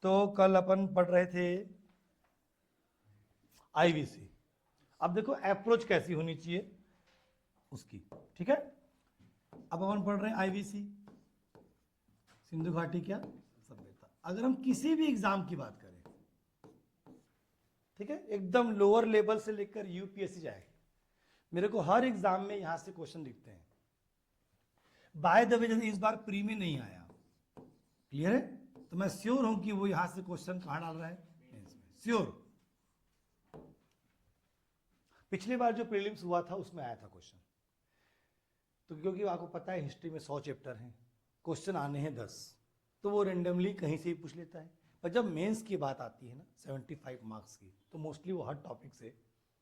तो कल अपन पढ़ रहे थे आईवीसी। अब देखो अप्रोच कैसी होनी चाहिए उसकी, ठीक है। अब अपन पढ़ रहे हैं आईवीसी, सिंधु घाटी क्या सभ्यता। अगर हम किसी भी एग्जाम की बात करें, ठीक है, एकदम लोअर लेवल से लेकर यूपीएससी जाए, मेरे को हर एग्जाम में यहां से क्वेश्चन दिखते हैं। बाय द वे, जैसे इस बार प्री में नहीं आया, क्लियर है, तो मैं श्योर हूं कि वो यहां से क्वेश्चन कहां डाल रहा है, श्योर। पिछली बार जो प्रीलिम्स हुआ था उसमें आया था क्वेश्चन, तो क्योंकि आपको पता है हिस्ट्री में 100 चैप्टर हैं, क्वेश्चन आने हैं 10, तो वो रेंडमली कहीं से ही पूछ लेता है। पर जब मेंस की बात आती है ना 75 मार्क्स की, तो मोस्टली वो हर टॉपिक से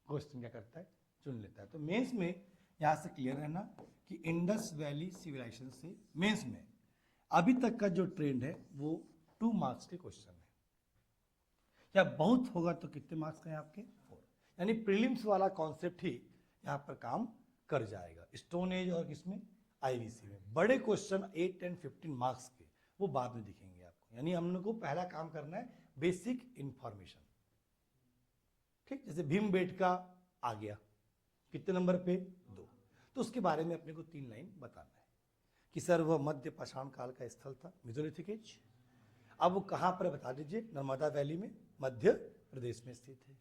क्वेश्चन क्या करता है, चुन लेता है। तो मेंस में यहां से क्लियर है ना कि इंडस वैली सिविलाइजेशन से मेंस में अभी तक का जो ट्रेंड है वो 2 मार्क्स के क्वेश्चन है, या बहुत होगा तो कितने मार्क्स का है आपके, 4। यानी प्रीलिम्स वाला कॉन्सेप्ट ही यहां पर काम कर जाएगा स्टोन एज और किसमें, आईवीसी में। बड़े क्वेश्चन 8, 10, 15 मार्क्स के वो बाद में दिखेंगे आपको। यानी हम लोग को पहला काम करना है बेसिक इंफॉर्मेशन, ठीक। जैसे भीमबेटका आ गया, कितने नंबर पे, 2, तो उसके बारे में अपने को 3 लाइन बताना है कि सर वह मध्य पाषाण काल का स्थल था, मेसोलिथिक एज। अब वो कहां पर बता दीजिए, नर्मदा वैली में, मध्य प्रदेश में स्थित है।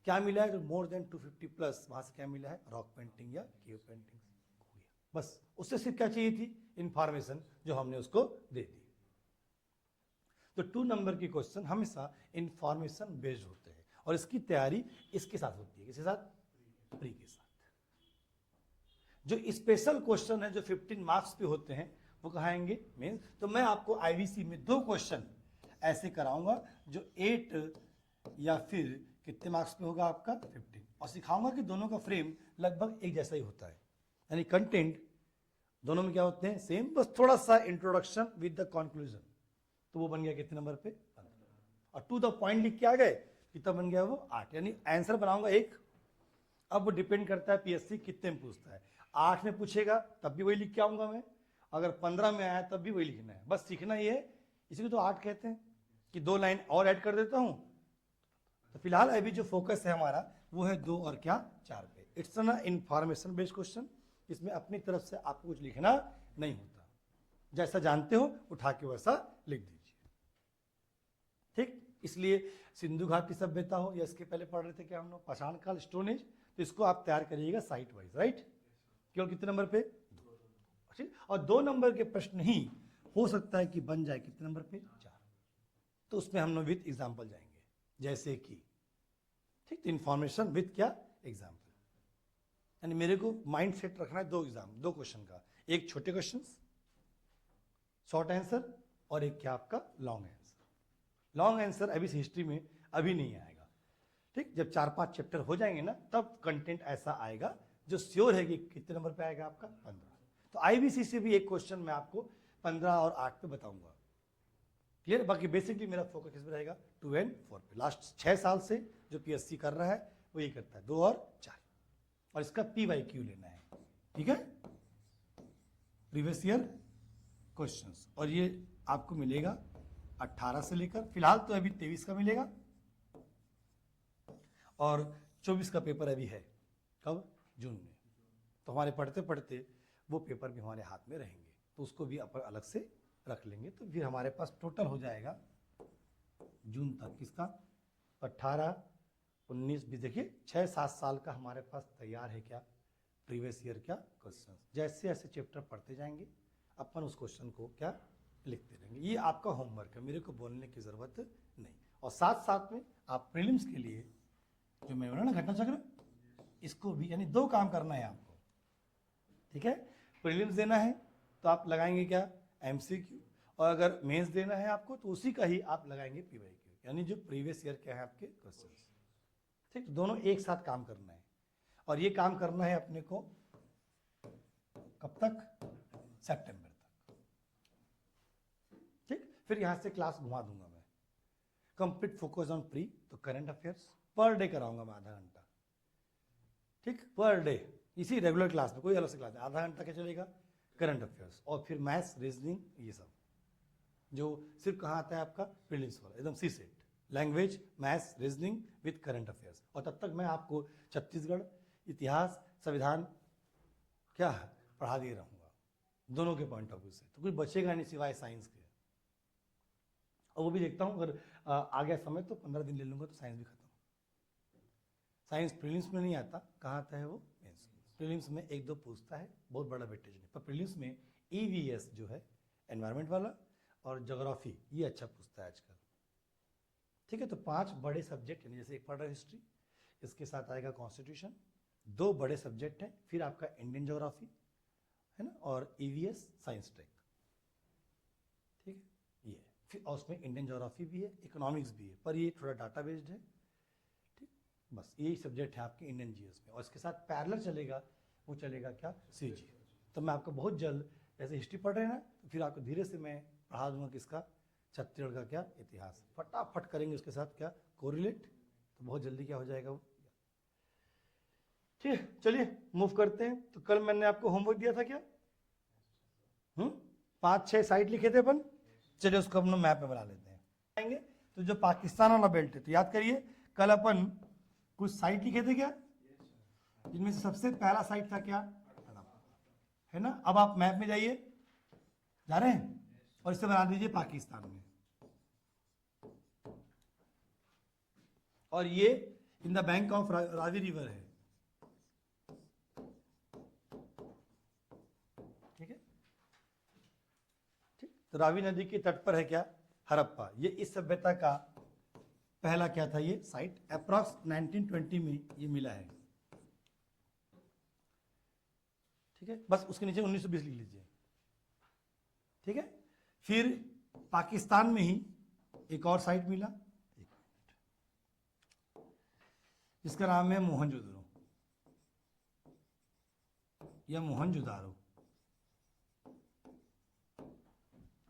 क्या मिला है, मोर देन 250 प्लस, वहां से क्या मिला है, रॉक पेंटिंग या केव पेंटिंग हो गया। बस उससे सिर्फ क्या चाहिए थी, इंफॉर्मेशन, जो हमने उसको दे दी। तो 2 नंबर की क्वेश्चन हमेशा इंफॉर्मेशन बेस्ड होते हैं, और इसकी तैयारी इसके साथ होती है, किसके साथ, प्री के साथ। जो स्पेशल क्वेश्चन है जो 15 मार्क्स पे होते हैं वो कहाँ आएंगे, मेंस। तो मैं आपको आईवीसी में 2 क्वेश्चन ऐसे कराऊंगा जो 8 या फिर कितने मार्क्स पे होगा आपका, 15, और सिखाऊंगा कि दोनों का फ्रेम लगभग एक जैसा ही होता है, यानी कंटेंट दोनों में क्या होते हैं, सेम, बस थोड़ा सा इंट्रोडक्शन विद द कंक्लूजन। तो वो बन गया कितने नंबर पे, 15। और टू द पॉइंट लिख के आ गए, कितना बन गया वो, 8। यानी आंसर बनाऊंगा 1। अब वो डिपेंड करता है पीएससी कितने में पूछता है। 8 में पूछेगा तब भी वही लिख के आऊंगा मैं, अगर 15 में आया तब भी वही लिखना है, बस सीखना ही है। इसी को तो 8 कहते हैं कि 2 लाइन और ऐड कर देता हूं। तो फिलहाल अभी जो फोकस है हमारा वो है 2 और क्या, 4 पे। इट्स ना इंफॉर्मेशन बेस्ड क्वेश्चन, इसमें अपनी तरफ से आपको कुछ लिखना नहीं होता, जैसा जानते हो उठा के वैसा लिख दीजिए, ठीक। इसलिए सिंधु घाटी सभ्यता हो, या इसके पहले पढ़ रहे थे क्या हम लोग, पाषाण काल, स्टोन एज, तो इसको आप तैयार करिएगा साइट वाइज, राइट। केवल कितने नंबर पे, 2, ठीक। और 2 नंबर के प्रश्न ही हो सकता है कि बन जाए कितने नंबर पे, 4। तो उसमें हम लोग विथ एग्जाम्पल जाएंगे, जैसे कि, ठीक। तो इंफॉर्मेशन विथ क्या, एग्जाम्पल। यानी मेरे को माइंड सेट रखना है 2 क्वेश्चन का, एक छोटे क्वेश्चन शॉर्ट आंसर, और एक क्या आपका लॉन्ग आंसर। लॉन्ग आंसर अभी से हिस्ट्री में अभी नहीं आएगा, ठीक। जब 4-5 चैप्टर हो जाएंगे ना तब कंटेंट ऐसा आएगा जो श्योर है कि कितने नंबर पे आएगा आपका, 15। तो आईबीसी से भी एक क्वेश्चन मैं आपको 15 और 8 पे बताऊंगा, क्लियर। बाकी बेसिकली मेरा फोकस किस पे रहेगा, 2 एंड 4 पे। लास्ट 6 साल से जो पीएससी कर रहा है वो ये करता है, 2 और 4, और इसका PYQ लेना है, ठीक है, प्रीवियस ईयर क्वेश्चंस। और ये आपको मिलेगा 18 से लेकर, फिलहाल तो अभी 23 का मिलेगा, और 24 का पेपर अभी है, कब, जून में। तो हमारे पढ़ते पढ़ते वो पेपर भी हमारे हाथ में रहेंगे, तो उसको भी अपन अलग से रख लेंगे। तो फिर हमारे पास टोटल हो जाएगा जून तक किसका, 18, 19, 20, देखिए 6-7 साल का हमारे पास तैयार है क्या, प्रीवियस ईयर क्या क्वेश्चन। जैसे जैसे चैप्टर पढ़ते जाएंगे अपन उस क्वेश्चन को क्या लिखते रहेंगे। ये आपका होमवर्क है, मेरे को बोलने की जरूरत नहीं। और साथ साथ में आप प्रीलिम्स के लिए जो मैं बोला ना घटना चक्र, इसको भी, यानी 2 काम करना है आपको, ठीक है। प्रीलिम्स देना है तो आप लगाएंगे क्या, MCQ, और अगर मेंस देना है आपको तो उसी का ही आप लगाएंगे PYQ, यानी जो प्रीवियस ईयर के हैं आपके क्वेश्चंस, ठीक। तो दोनों एक साथ काम करना है, और ये काम करना है अपने को कब तक, सितंबर तक, ठीक। फिर यहां से क्लास घुमा दूंगा मैं, कंप्लीट फोकस ऑन प्री। तो करंट अफेयर्स पर डे कराऊंगा मैं आधा घंटा, ठीक, पर डे, इसी रेगुलर क्लास में, कोई अलग से क्लास नहीं, आधा घंटा क्या चलेगा, करंट अफेयर्स, और फिर मैथ्स, रीजनिंग, ये सब, जो सिर्फ कहाँ आता है आपका, प्रीलिम्स वाला, एकदम C set, language, maths, reasoning with current affairs. और तब तक मैं आपको छत्तीसगढ़ इतिहास, संविधान क्या है पढ़ा दे रहूँगा, दोनों के पॉइंट ऑफ व्यू से, तो कुछ बचेगा नहीं सिवाय साइंस के। और वो भी देखता हूँ अगर आ गया समय तो 15 दिन ले लूँगा तो साइंस भी खत्म। साइंस प्रीलिम्स में नहीं आता, कहाँ आता है वो, मेंस में। प्रीलिम्स में एक दो पूछता है, बहुत बड़ा वेटेज नहीं, पर प्रीलिम्स में EVS जो है एनवायरनमेंट वाला और ज्योग्राफी ये अच्छा पूछता है आजकल। ठीक है, तो 5 बड़े सब्जेक्ट, यानी जैसे एक पढ़ रहा है हिस्ट्री, इसके साथ आएगा कॉन्स्टिट्यूशन, 2 बड़े सब्जेक्ट हैं, फिर आपका इंडियन ज्योग्राफी है ना, और EVS साइंस टेक। ठीक है, ये फिर और उसमें इंडियन ज्योग्राफी भी है, इकोनॉमिक्स भी है, पर ये थोड़ा डाटा बेस्ड है। ठीक, बस यही सब्जेक्ट है आपके इंडियन GS में, और इसके साथ पैरेलल चलेगा, वो चलेगा क्या, CG। तो मैं आपको बहुत जल्द, जैसे हिस्ट्री पढ़ रहे हैं ना, तो फिर आपको धीरे से मैं पढ़ा दूंगा किसका, छत्तीसगढ़ का क्या इतिहास, फटाफट करेंगे उसके साथ क्या कोरिलेट, तो बहुत जल्दी क्या हो जाएगा वो। ठीक है, चलिए मूव करते हैं। तो कल मैंने आपको होमवर्क दिया था क्या, 5-6 साइट लिखे थे अपन, चलिए उसको हम लोग मैप में बना लेते हैं। आएंगे तो जो पाकिस्तान वाला बेल्ट है, तो याद करिए कल अपन कुछ साइट लिखे थे क्या, जिनमें से सबसे पहला साइट था क्या, है ना। अब आप मैप में जाइए, जा रहे हैं, और इसे बना दीजिए पाकिस्तान में, और ये in the bank of Ravi river है। ठीक है, ठीक, तो रावी नदी के तट पर है क्या, हड़प्पा। ये इस सभ्यता का पहला क्या था, ये साइट अप्रॉक्स 1920 में ये मिला है। ठीक है, बस उसके नीचे 1920 लिख लीजिए। ठीक है, फिर पाकिस्तान में ही एक और साइट मिला, जिसका नाम है मोहनजोदड़ो या मोहनजोदारो।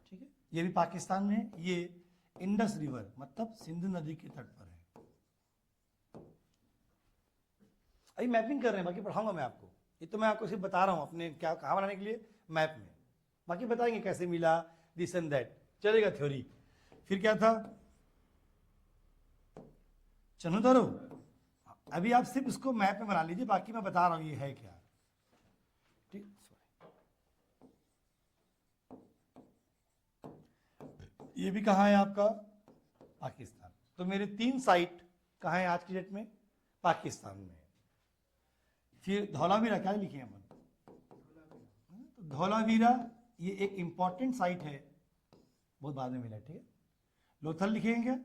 ठीक है, ये भी पाकिस्तान में है, ये इंडस रिवर मतलब सिंधु नदी के तट पर है। अभी मैपिंग कर रहे हैं, बाकी पढ़ाऊंगा मैं आपको, ये तो मैं आपको सिर्फ बता रहा हूं अपने क्या कहाँ बनाने के लिए मैप में, बाकी बताएंगे कैसे मिला, दिस एंड दैट चलेगा थ्योरी। फिर क्या था, चनुदरो, अभी आप सिर्फ इसको मैप में बना लीजिए, बाकी मैं बता रहा हूं ये है क्या। ठीक, ये भी कहाँ है आपका, पाकिस्तान। तो मेरे 3 साइट कहाँ है आज की डेट में, पाकिस्तान में। फिर धौलावीरा क्या लिखे हैं अपन, तो धौलावीरा ये एक इंपॉर्टेंट साइट है, बहुत बाद में मिला। ठीक है, लोथल लिखेंगे क्या,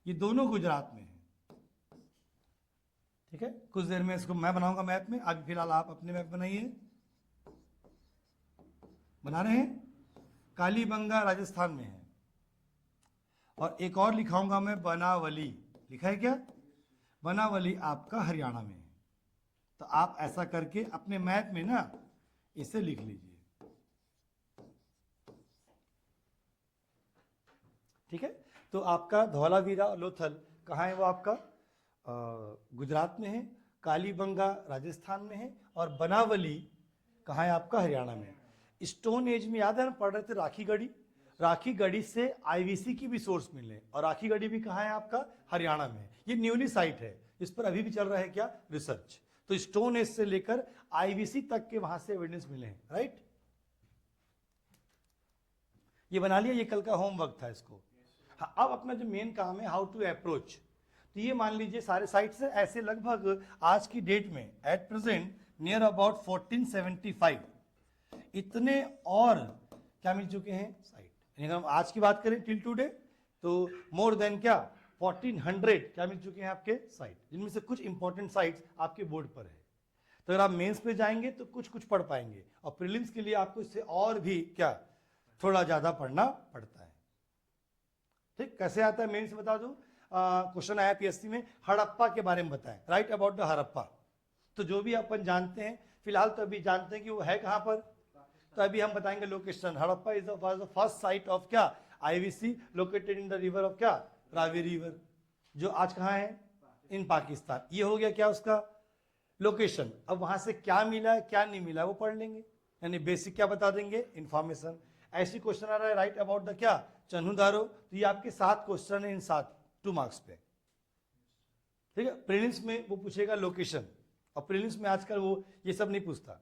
ये दोनों गुजरात में है। ठीक है, कुछ देर में इसको मैं बनाऊंगा मैप में, अभी फिलहाल आप अपने मैप बनाइए, बना रहे हैं। कालीबंगा राजस्थान में है, और एक और लिखाऊंगा मैं बनावली, लिखा है क्या, बनावली आपका हरियाणा में है। तो आप ऐसा करके अपने मैप में ना इसे लिख लीजिए। ठीक है, तो आपका धौलावीरा और लोथल कहाँ है, वो आपका गुजरात में है, कालीबंगा राजस्थान में है, और बनावली कहाँ है आपका, हरियाणा में। स्टोन एज में याद है ना पढ़ रहे थे राखी गढ़ी, राखी गढ़ी से IVC की भी सोर्स मिले, और राखी गढ़ी भी कहाँ है आपका, हरियाणा में। ये न्यूली साइट है, इस पर अभी भी चल रहा है क्या, रिसर्च। तो स्टोन एज से लेकर IVC तक के वहां से एविडेंस मिले हैं, राइट। ये बना लिया, ये कल का होमवर्क था इसको। हाँ, अब अपना जो मेन काम है हाउ टू अप्रोच, तो ये मान लीजिए सारे साइट्स है ऐसे, लगभग आज की डेट में एट प्रेजेंट नियर अबाउट 1475 इतने और क्या मिल चुके हैं साइट। अगर हम आज की बात करें टिल टुडे, तो मोर देन क्या 1400 क्या मिल चुके हैं आपके साइट, जिनमें से कुछ इंपॉर्टेंट साइट्स आपके बोर्ड पर है। तो अगर आप मेंस पे जाएंगे तो कुछ कुछ पढ़ पाएंगे, और प्रीलिम्स के लिए आपको इससे और भी क्या थोड़ा ज्यादा पढ़ना पड़ता है। ठीक, कैसे आता है मेंस बता दूं, क्वेश्चन आया PSC में, हड़प्पा के बारे में बताएं, राइट अबाउट द हड़प्पा। तो जो भी अपन जानते हैं फिलहाल, तो अभी जानते हैं कि वो है कहां पर, तो अभी हम बताएंगे location. Harappa is the first sight of क्या, IVC located in the river of क्या, रावी रिवर, जो आज कहाँ है, इन पाकिस्तान। ये हो गया क्या उसका लोकेशन। अब वहां से क्या मिला क्या नहीं मिला वो पढ़ लेंगे, यानी बेसिक क्या बता देंगे, इंफॉर्मेशन। ऐसी क्वेश्चन आ रहा है राइट अबाउट द क्या चन्हुदारो, तो ये आपके 7 क्वेश्चन है इन 7 2 मार्क्स पे, ठीक है। प्रीलिम्स में वो पूछेगा लोकेशन, और प्रीलिम्स में आजकल वो ये सब नहीं पूछता,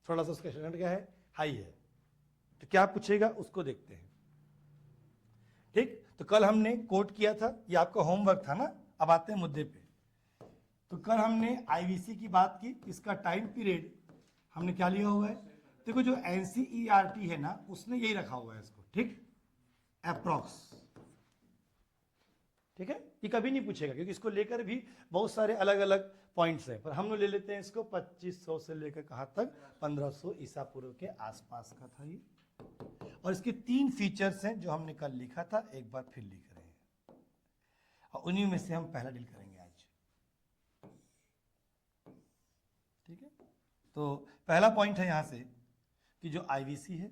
थोड़ा सा उसका स्टैंडर्ड क्या है, हाई है। तो क्या पूछेगा उसको देखते हैं, ठीक। तो कल हमने कोट किया था, ये आपका होमवर्क था ना। अब आते हैं मुद्दे पे। तो कल हमने आईवीसी की बात की, इसका टाइम पीरियड हमने क्या लिया हुआ है, देखो जो एनसीईआरटी है ना उसने यही रखा हुआ है इसको, ठीक, अप्रॉक्स, ठीक है। ये कभी नहीं पूछेगा क्योंकि इसको लेकर भी बहुत सारे अलग अलग पॉइंट्स हैं, पर हम लोग ले लेते हैं इसको 2500 से लेकर कहाँ तक 1500 ईसा पूर्व के आसपास का था ये। और इसके 3 फीचर्स हैं जो हमने कल लिखा था, एक बार फिर लिख रहे हैं, और उन्हीं में से हम पहला डील करेंगे आज, ठीक है। तो पहला पॉइंट है यहां से कि जो आईवीसी है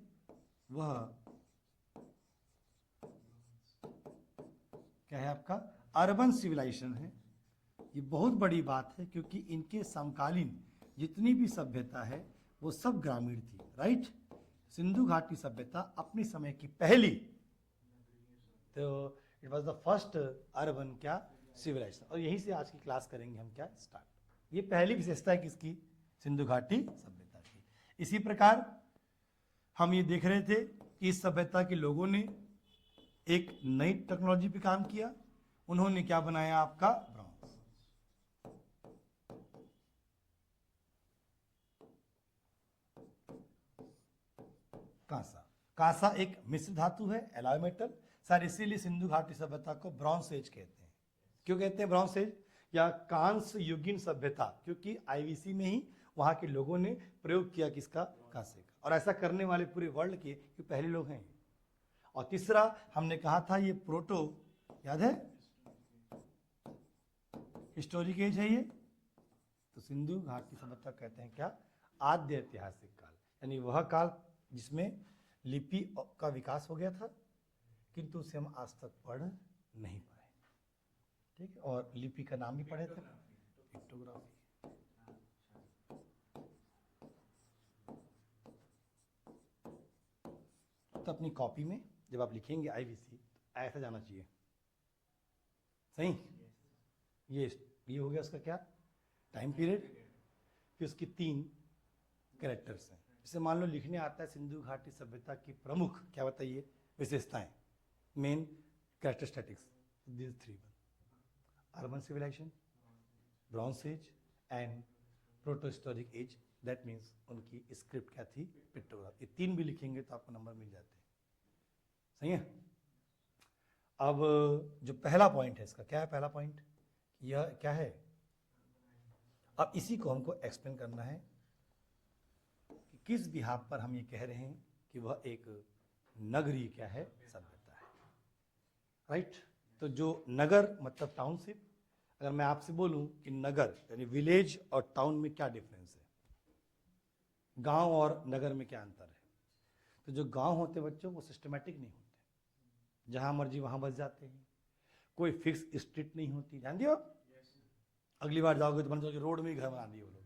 वह क्या है, आपका अर्बन सिविलाइजेशन है। ये बहुत बड़ी बात है क्योंकि इनके समकालीन जितनी भी सभ्यता है वो सब ग्रामीण थी, राइट। सिंधु घाटी सभ्यता अपने समय की पहली, तो it was the first urban क्या सिविलाइजेशन, और यहीं से आज की क्लास करेंगे हम क्या स्टार्ट। ये पहली विशेषता है किसकी, सिंधु घाटी सभ्यता की। इसी प्रकार हम ये देख रहे थे कि इस सभ्यता के लोगों ने एक नई टेक्नोलॉजी पे काम किया, उन्होंने क्या बनाया, आपका ब्रॉन्ज। कांसा, कांसा एक मिश्र धातु है, एलॉय मेटल सर, इसीलिए सिंधु घाटी सभ्यता को ब्रॉन्ज एज कहते हैं। क्यों कहते हैं ब्रॉन्ज एज या कांस्य युगीन सभ्यता, क्योंकि आईवीसी में ही वहां के लोगों ने प्रयोग किया किसका, कांसे का, और ऐसा करने वाले पूरे वर्ल्ड के पहले लोग हैं। और तीसरा हमने कहा था ये प्रोटो, याद है, हिस्टोरिक एज है ये। तो सिंधु घाटी सभ्यता कहते हैं क्या, आद्य ऐतिहासिक काल, यानी वह काल जिसमें लिपि का विकास हो गया था किंतु उसे हम आज तक पढ़ नहीं पाए, ठीक है। और लिपि का नाम भी पढ़े थे, पिक्टोग्राफी। तो अपनी कॉपी में जब आप लिखेंगे आईवीसी तो ऐसा जाना चाहिए, सही। ये हो गया उसका क्या टाइम पीरियड, फिर उसकी 3 कैरेक्टर्स हैं। जैसे मान लो लिखने आता है सिंधु घाटी सभ्यता की प्रमुख क्या बताइए विशेषताएं, main characteristics, this 3 urban civilization, bronze age and proto historic age, that means उनकी स्क्रिप्ट क्या थी, पिक्टोग्राफ। ये 3 भी लिखेंगे तो आपको नंबर मिल जाते हैं, सही है। अब जो पहला पॉइंट है इसका क्या है, पहला पॉइंट यह क्या है, अब इसी को हमको एक्सप्लेन करना है कि किस बिहाफ पर हम ये कह रहे हैं कि वह एक नगरीय क्या है, सभ्यता है, राइट। तो जो नगर मतलब टाउनशिप, अगर मैं आपसे बोलूं कि नगर यानी विलेज और टाउन में क्या डिफरेंस है, गांव और नगर में क्या अंतर है, तो जो गांव होते बच्चों वो सिस्टमेटिक नहीं होते, जहां मर्जी वहां बस जाते हैं, कोई फिक्स स्ट्रीट नहीं होती, ध्यान दियो। अगली बार जाओगे तो बन जाओगे रोड में ही घर बना दिए वो लोग।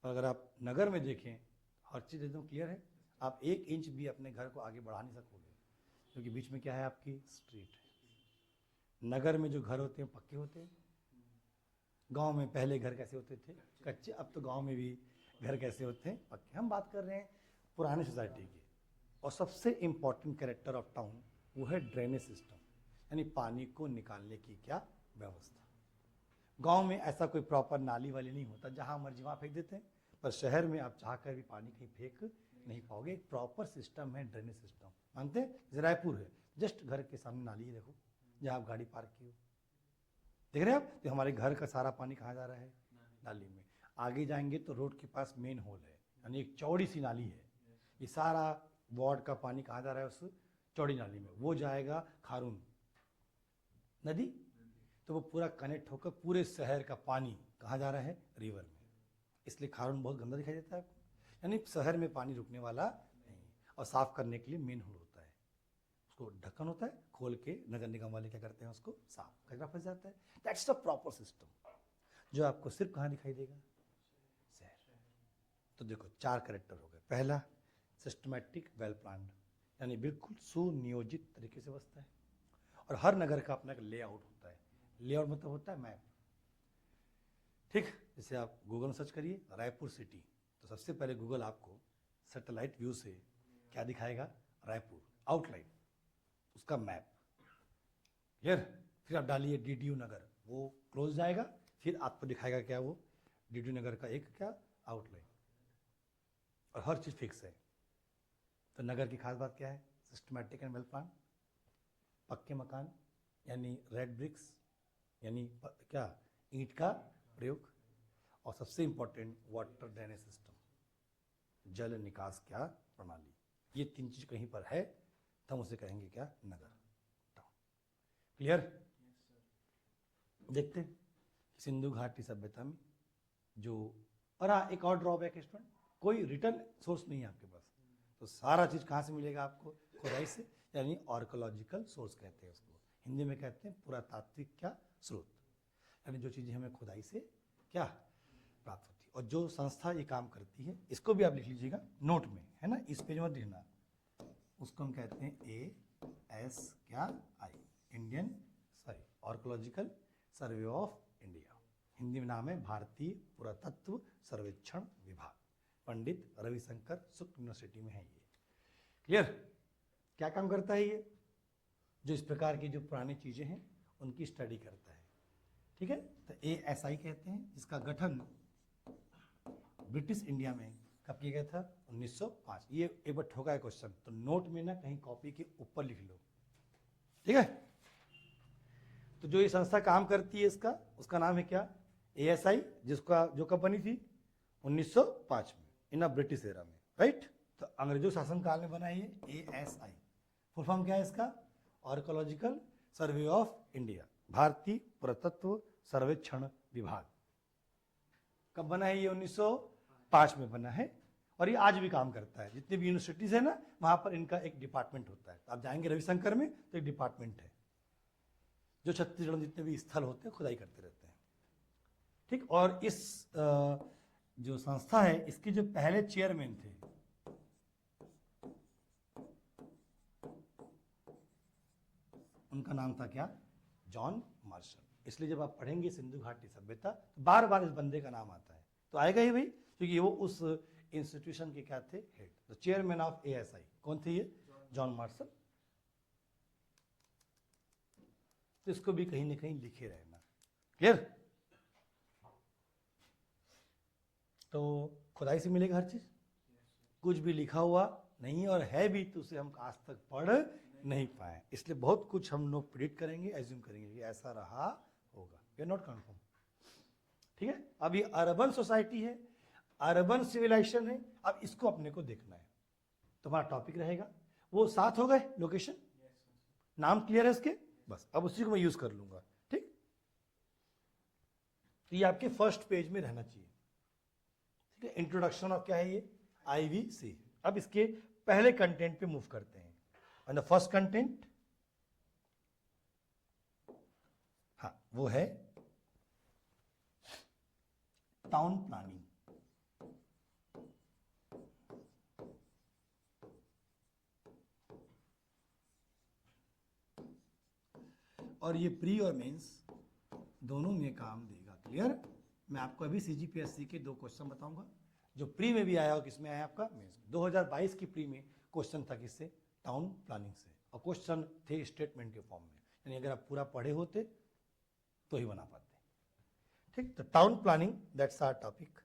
पर अगर आप नगर में देखें हर चीज़ एकदम क्लियर है, आप 1 इंच भी अपने घर को आगे बढ़ा नहीं सकोगे क्योंकि बीच में क्या है, आपकी स्ट्रीट है। नगर में जो घर होते हैं पक्के होते हैं, गांव में पहले घर कैसे होते थे, कच्चे, अब तो गांव में भी घर कैसे होते हैं, पक्के। हम बात कर रहे हैं पुराने सोसाइटी की। और सबसे इंपॉर्टेंट कैरेक्टर ऑफ टाउन वो है ड्रेनेज सिस्टम, यानी पानी को निकालने की क्या व्यवस्था। गांव में ऐसा कोई प्रॉपर नाली वाली नहीं होता, जहां मर्जी वहां फेंक देते हैं, पर शहर में आप चाहकर भी पानी कहीं फेंक नहीं पाओगे, एक प्रॉपर सिस्टम है ड्रेनेज सिस्टम, मानते हैं। जैसे रायपुर है, जस्ट घर के सामने नाली है, देखो जहाँ आप गाड़ी पार्क की हो, देख रहे हैं आप, तो हमारे घर का सारा पानी कहाँ जा रहा है, नाली में। आगे जाएंगे तो रोड के पास मेन होल है, यानी एक चौड़ी सी नाली है, ये सारा वार्ड का पानी कहाँ जा रहा है, उस चौड़ी नाली में, वो जाएगा खारून नदी, तो वो पूरा कनेक्ट होकर पूरे शहर का पानी कहाँ जा रहा है, रिवर में। इसलिए खारून बहुत गंदा दिखाई देता है आपको, यानी शहर में पानी रुकने वाला नहीं। और साफ करने के लिए मेन होल होता है, उसको ढक्कन होता है, खोल के नगर निगम वाले क्या करते हैं, उसको साफ, कचरा फंस जाता है। दैट्स द प्रॉपर सिस्टम जो आपको सिर्फ कहाँ दिखाई देगा, शहर। तो देखो 4 कैरेक्टर हो गए। पहला सिस्टमैटिक, वेल प्लान्ड, यानी बिल्कुल सुनियोजित तरीके से बसता है। और हर नगर का अपना एक लेआउट होता है। लेआउट मतलब होता है मैप। ठीक, जैसे आप गूगल में सर्च करिए रायपुर सिटी, तो सबसे पहले गूगल आपको सैटेलाइट व्यू से क्या दिखाएगा, रायपुर आउटलाइन, उसका मैप। क्लियर? फिर आप डालिए डीडीयू नगर, वो क्लोज जाएगा, फिर आपको दिखाएगा क्या, वो डीडीयू नगर का एक क्या आउटलाइन। और हर चीज फिक्स है। तो नगर की खास बात क्या है, सिस्टमैटिक एंड वेल प्लान, पक्के मकान यानी रेड ब्रिक्स, यानी क्या, ईंट का प्रयोग, और सबसे इंपॉर्टेंट वाटर ड्रेनेज सिस्टम, जल निकास क्या प्रणाली। ये तीन चीज कहीं पर है तो हम उसे कहेंगे क्या, नगर, टाउन। क्लियर? देखते हैं सिंधु घाटी सभ्यता में जो, और हाँ एक और ड्रॉबैक है स्टूडेंट, कोई रिटर्न सोर्स नहीं है आपके पास, तो सारा चीज कहाँ से मिलेगा आपको, खुदाई से, यानी आर्कोलॉजिकल सोर्स कहते हैं उसको, हिंदी में कहते हैं पुरातात्विक क्या स्रोत, यानी जो चीजें हमें खुदाई से क्या प्राप्त होती है। और जो संस्था ये काम करती है, इसको भी आप लिख लीजिएगा नोट में, है ना, इस पेज में लिखना, उसको हम कहते हैं AS क्या I, Indian archaeological survey of India, Hindi में नाम है भारतीय पुरातत्व सर्वेक्षण विभाग, पंडित रविशंकर शुक्ल यूनिवर्सिटी में है ये। क्लियर? क्या काम करता है ये, जो इस प्रकार की जो पुरानी चीजें हैं उनकी स्टडी करता है। ठीक है, तो ASI कहते हैं, जिसका गठन ब्रिटिश इंडिया में कब किया गया था, 1905। ये एक बार ठोका है क्वेश्चन, तो नोट में ना कहीं कॉपी के ऊपर लिख लो। ठीक है, तो जो ये संस्था काम करती है इसका, उसका नाम है क्या, ASI, जिसका जो कब बनी थी 1905 में, इन ब्रिटिश एरा में, राइट। तो अंग्रेजों शासनकाल में बना है ये ASI। फुल फॉर्म क्या है इसका, आर्कोलॉजिकल सर्वे ऑफ इंडिया, भारतीय पुरातत्व सर्वेक्षण विभाग। कब बना है ये, 1905 में बना है। और ये आज भी काम करता है, जितनी भी यूनिवर्सिटीज है ना, वहां पर इनका एक डिपार्टमेंट होता है। आप जाएंगे रविशंकर में तो एक डिपार्टमेंट है, जो छत्तीसगढ़ में जितने भी स्थल होते हैं खुदाई करते रहते हैं। ठीक, और इस जो संस्था है, इसके जो पहले चेयरमैन थे, उनका नाम था क्या, जॉन मार्शल। इसलिए जब आप पढ़ेंगे सिंधु घाटी सभ्यता, तो बार बार इस बंदे का नाम आता है, तो आएगा ही भाई, क्योंकि वो उस इंस्टीट्यूशन के क्या थे, head, the chairman of ASI। कौन थे ये, जॉन मार्शल। तो इसको भी कहीं ना कहीं लिखे रहना। क्लियर? तो खुदाई से मिलेगा हर चीज, कुछ भी लिखा हुआ नहीं, और है भी तो उसे हम आज तक पढ़ नहीं पाए, इसलिए बहुत कुछ हम लोग प्रिडिक्ट करेंगे, एज्यूम करेंगे कि ऐसा रहा होगा, वी आर नॉट कंफर्म। ठीक है, अब ये अर्बन सोसाइटी है, अर्बन सिविलाइजेशन है, अब इसको अपने को देखना है। तुम्हारा टॉपिक रहेगा वो, साथ हो गए लोकेशन, नाम क्लियर है इसके, बस अब उसी को मैं यूज कर लूंगा। ठीक, तो ये आपके फर्स्ट पेज में रहना चाहिए। ठीक है, इंट्रोडक्शन ऑफ क्या है ये, IVC। अब इसके पहले कंटेंट पे मूव करते हैं। एंड द फर्स्ट कंटेंट, हाँ, वो है टाउन प्लानिंग। और ये प्री और मेंस दोनों में काम देगा। क्लियर? मैं आपको अभी CGPSC के 2 क्वेश्चन बताऊंगा, जो प्री में भी आया और किसमें आया आपका मेंस। 2022 की प्री में क्वेश्चन था किससे, टाउन प्लानिंग से, और क्वेश्चन थे स्टेटमेंट के फॉर्म में, यानी अगर आप पूरा पढ़े होते तो ही बना पाते। ठीक, तो town planning, that's our topic.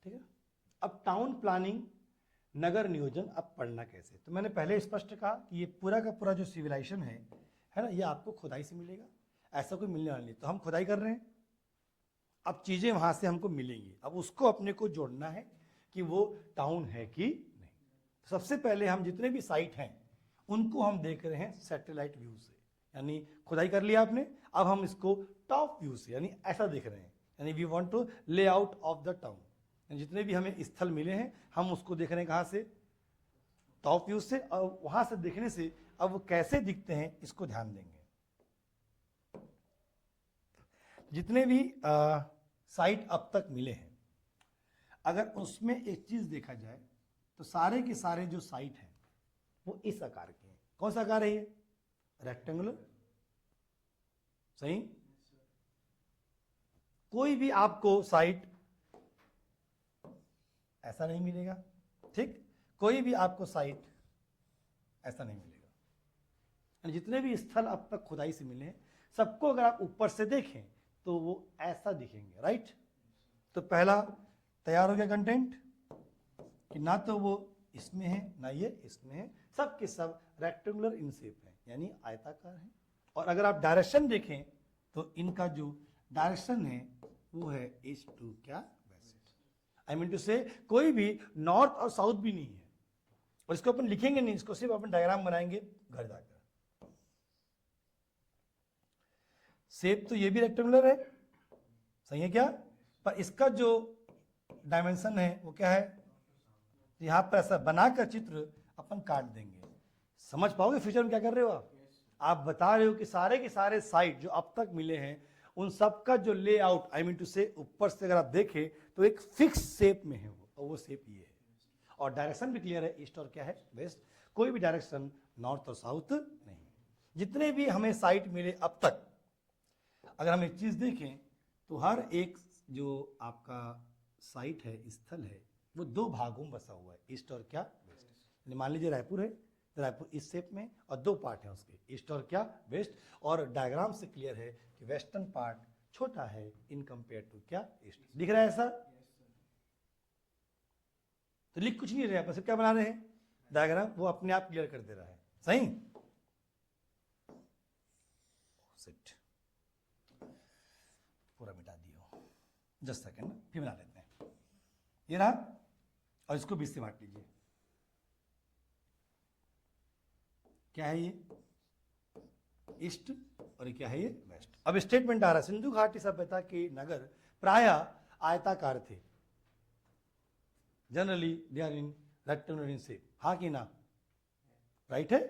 ठीक है, अब टाउन प्लानिंग, नगर नियोजन, अब पढ़ना कैसे। तो मैंने पहले स्पष्ट कहा कि ये पूरा का पूरा जो सिविलाइजेशन है ना, ये आपको खुदाई से मिलेगा, ऐसा कोई मिलने वाला नहीं। तो हम खुदाई कर रहे हैं, अब चीजें वहां से हमको मिलेंगी, अब उसको अपने को जोड़ना है कि वो टाउन है कि नहीं। तो सबसे पहले हम जितने भी साइट हैं उनको हम देख रहे हैं सैटेलाइट व्यू से, यानी खुदाई कर लिया आपने, अब हम इसको टॉप व्यू से, यानी ऐसा देख रहे हैं, यानी वी वांट टू ले आउट ऑफ द टाउन। जितने भी हमें स्थल मिले हैं हम उसको देख रहे हैं कहां से, टॉप व्यू से, और वहां से देखने से अब वो कैसे दिखते हैं इसको ध्यान देंगे। जितने भी साइट अब तक मिले हैं, अगर उसमें एक चीज देखा जाए तो सारे के सारे जो साइट हैं वो इस आकार के हैं। कौन सा आकार है ये? रेक्टेंगुलर। सही। कोई भी आपको साइट ऐसा नहीं मिलेगा, ठीक। कोई भी आपको साइट ऐसा नहीं मिलेगा। जितने भी स्थल अब तक खुदाई से मिले हैं, सबको अगर आप ऊपर से देखें तो वो ऐसा दिखेंगे, राइट। तो पहला तैयार हो गया कंटेंट कि ना तो वो इसमें है ना ये इसमें है, सब के सब रेक्टेंगुलर इन शेप है, यानी आयताकार है। और अगर आप डायरेक्शन देखें तो इनका जो डायरेक्शन है वो है ईस्ट टू क्या वेस्ट। आई मीन टू से कोई भी नॉर्थ और साउथ भी नहीं है। और इसको अपन लिखेंगे नहीं, इसको सिर्फ अपन डायग्राम बनाएंगे घर जाकर। शेप तो ये भी रेक्टेंगुलर है, सही है क्या? पर इसका जो डायमेंशन है वो क्या है? यहां पर ऐसा बनाकर चित्र अपन काट देंगे। समझ पाओगे फ्यूचर में क्या कर रहे हो आप? आप बता रहे हो कि सारे के सारे साइट जो अब तक मिले हैं उन सब का जो लेआउट, आई मीन टू से ऊपर से अगर आप देखें तो एक फिक्स शेप में है वो, और वो शेप ये है। और डायरेक्शन भी क्लियर है, ईस्ट और क्या है वेस्ट। कोई भी डायरेक्शन नॉर्थ और साउथ नहीं। जितने भी हमें साइट मिले अब तक, अगर हम एक चीज देखें तो हर एक जो आपका साइट है, स्थल है, वो दो भागों में बसा हुआ है, ईस्ट और क्या वेस्ट। मान लीजिए रायपुर है, तो रायपुर इस शेप में और दो पार्ट है उसके, ईस्ट और क्या वेस्ट। और डायग्राम से क्लियर है कि वेस्टर्न पार्ट छोटा है इन कंपेयर टू क्या ईस्ट। दिख रहा है ऐसा? तो लिख कुछ नहीं रहे अपन, सिर्फ क्या बना रहे हैं डायग्राम, वो अपने आप क्लियर कर दे रहा है। सही। सेट पूरा मिटा दियो, जस्ट सेकंड फिर बना लेते हैं। ये रहा, और इसको 20 से बांट लीजिए। क्या है ये? ईस्ट, और ये क्या है? ये वेस्ट। अब स्टेटमेंट आ रहा है, सिंधु घाटी सभ्यता के नगर प्रायः आयताकार थे। Generally they are in rectangular in shape. हाँ कि ना? राइट है।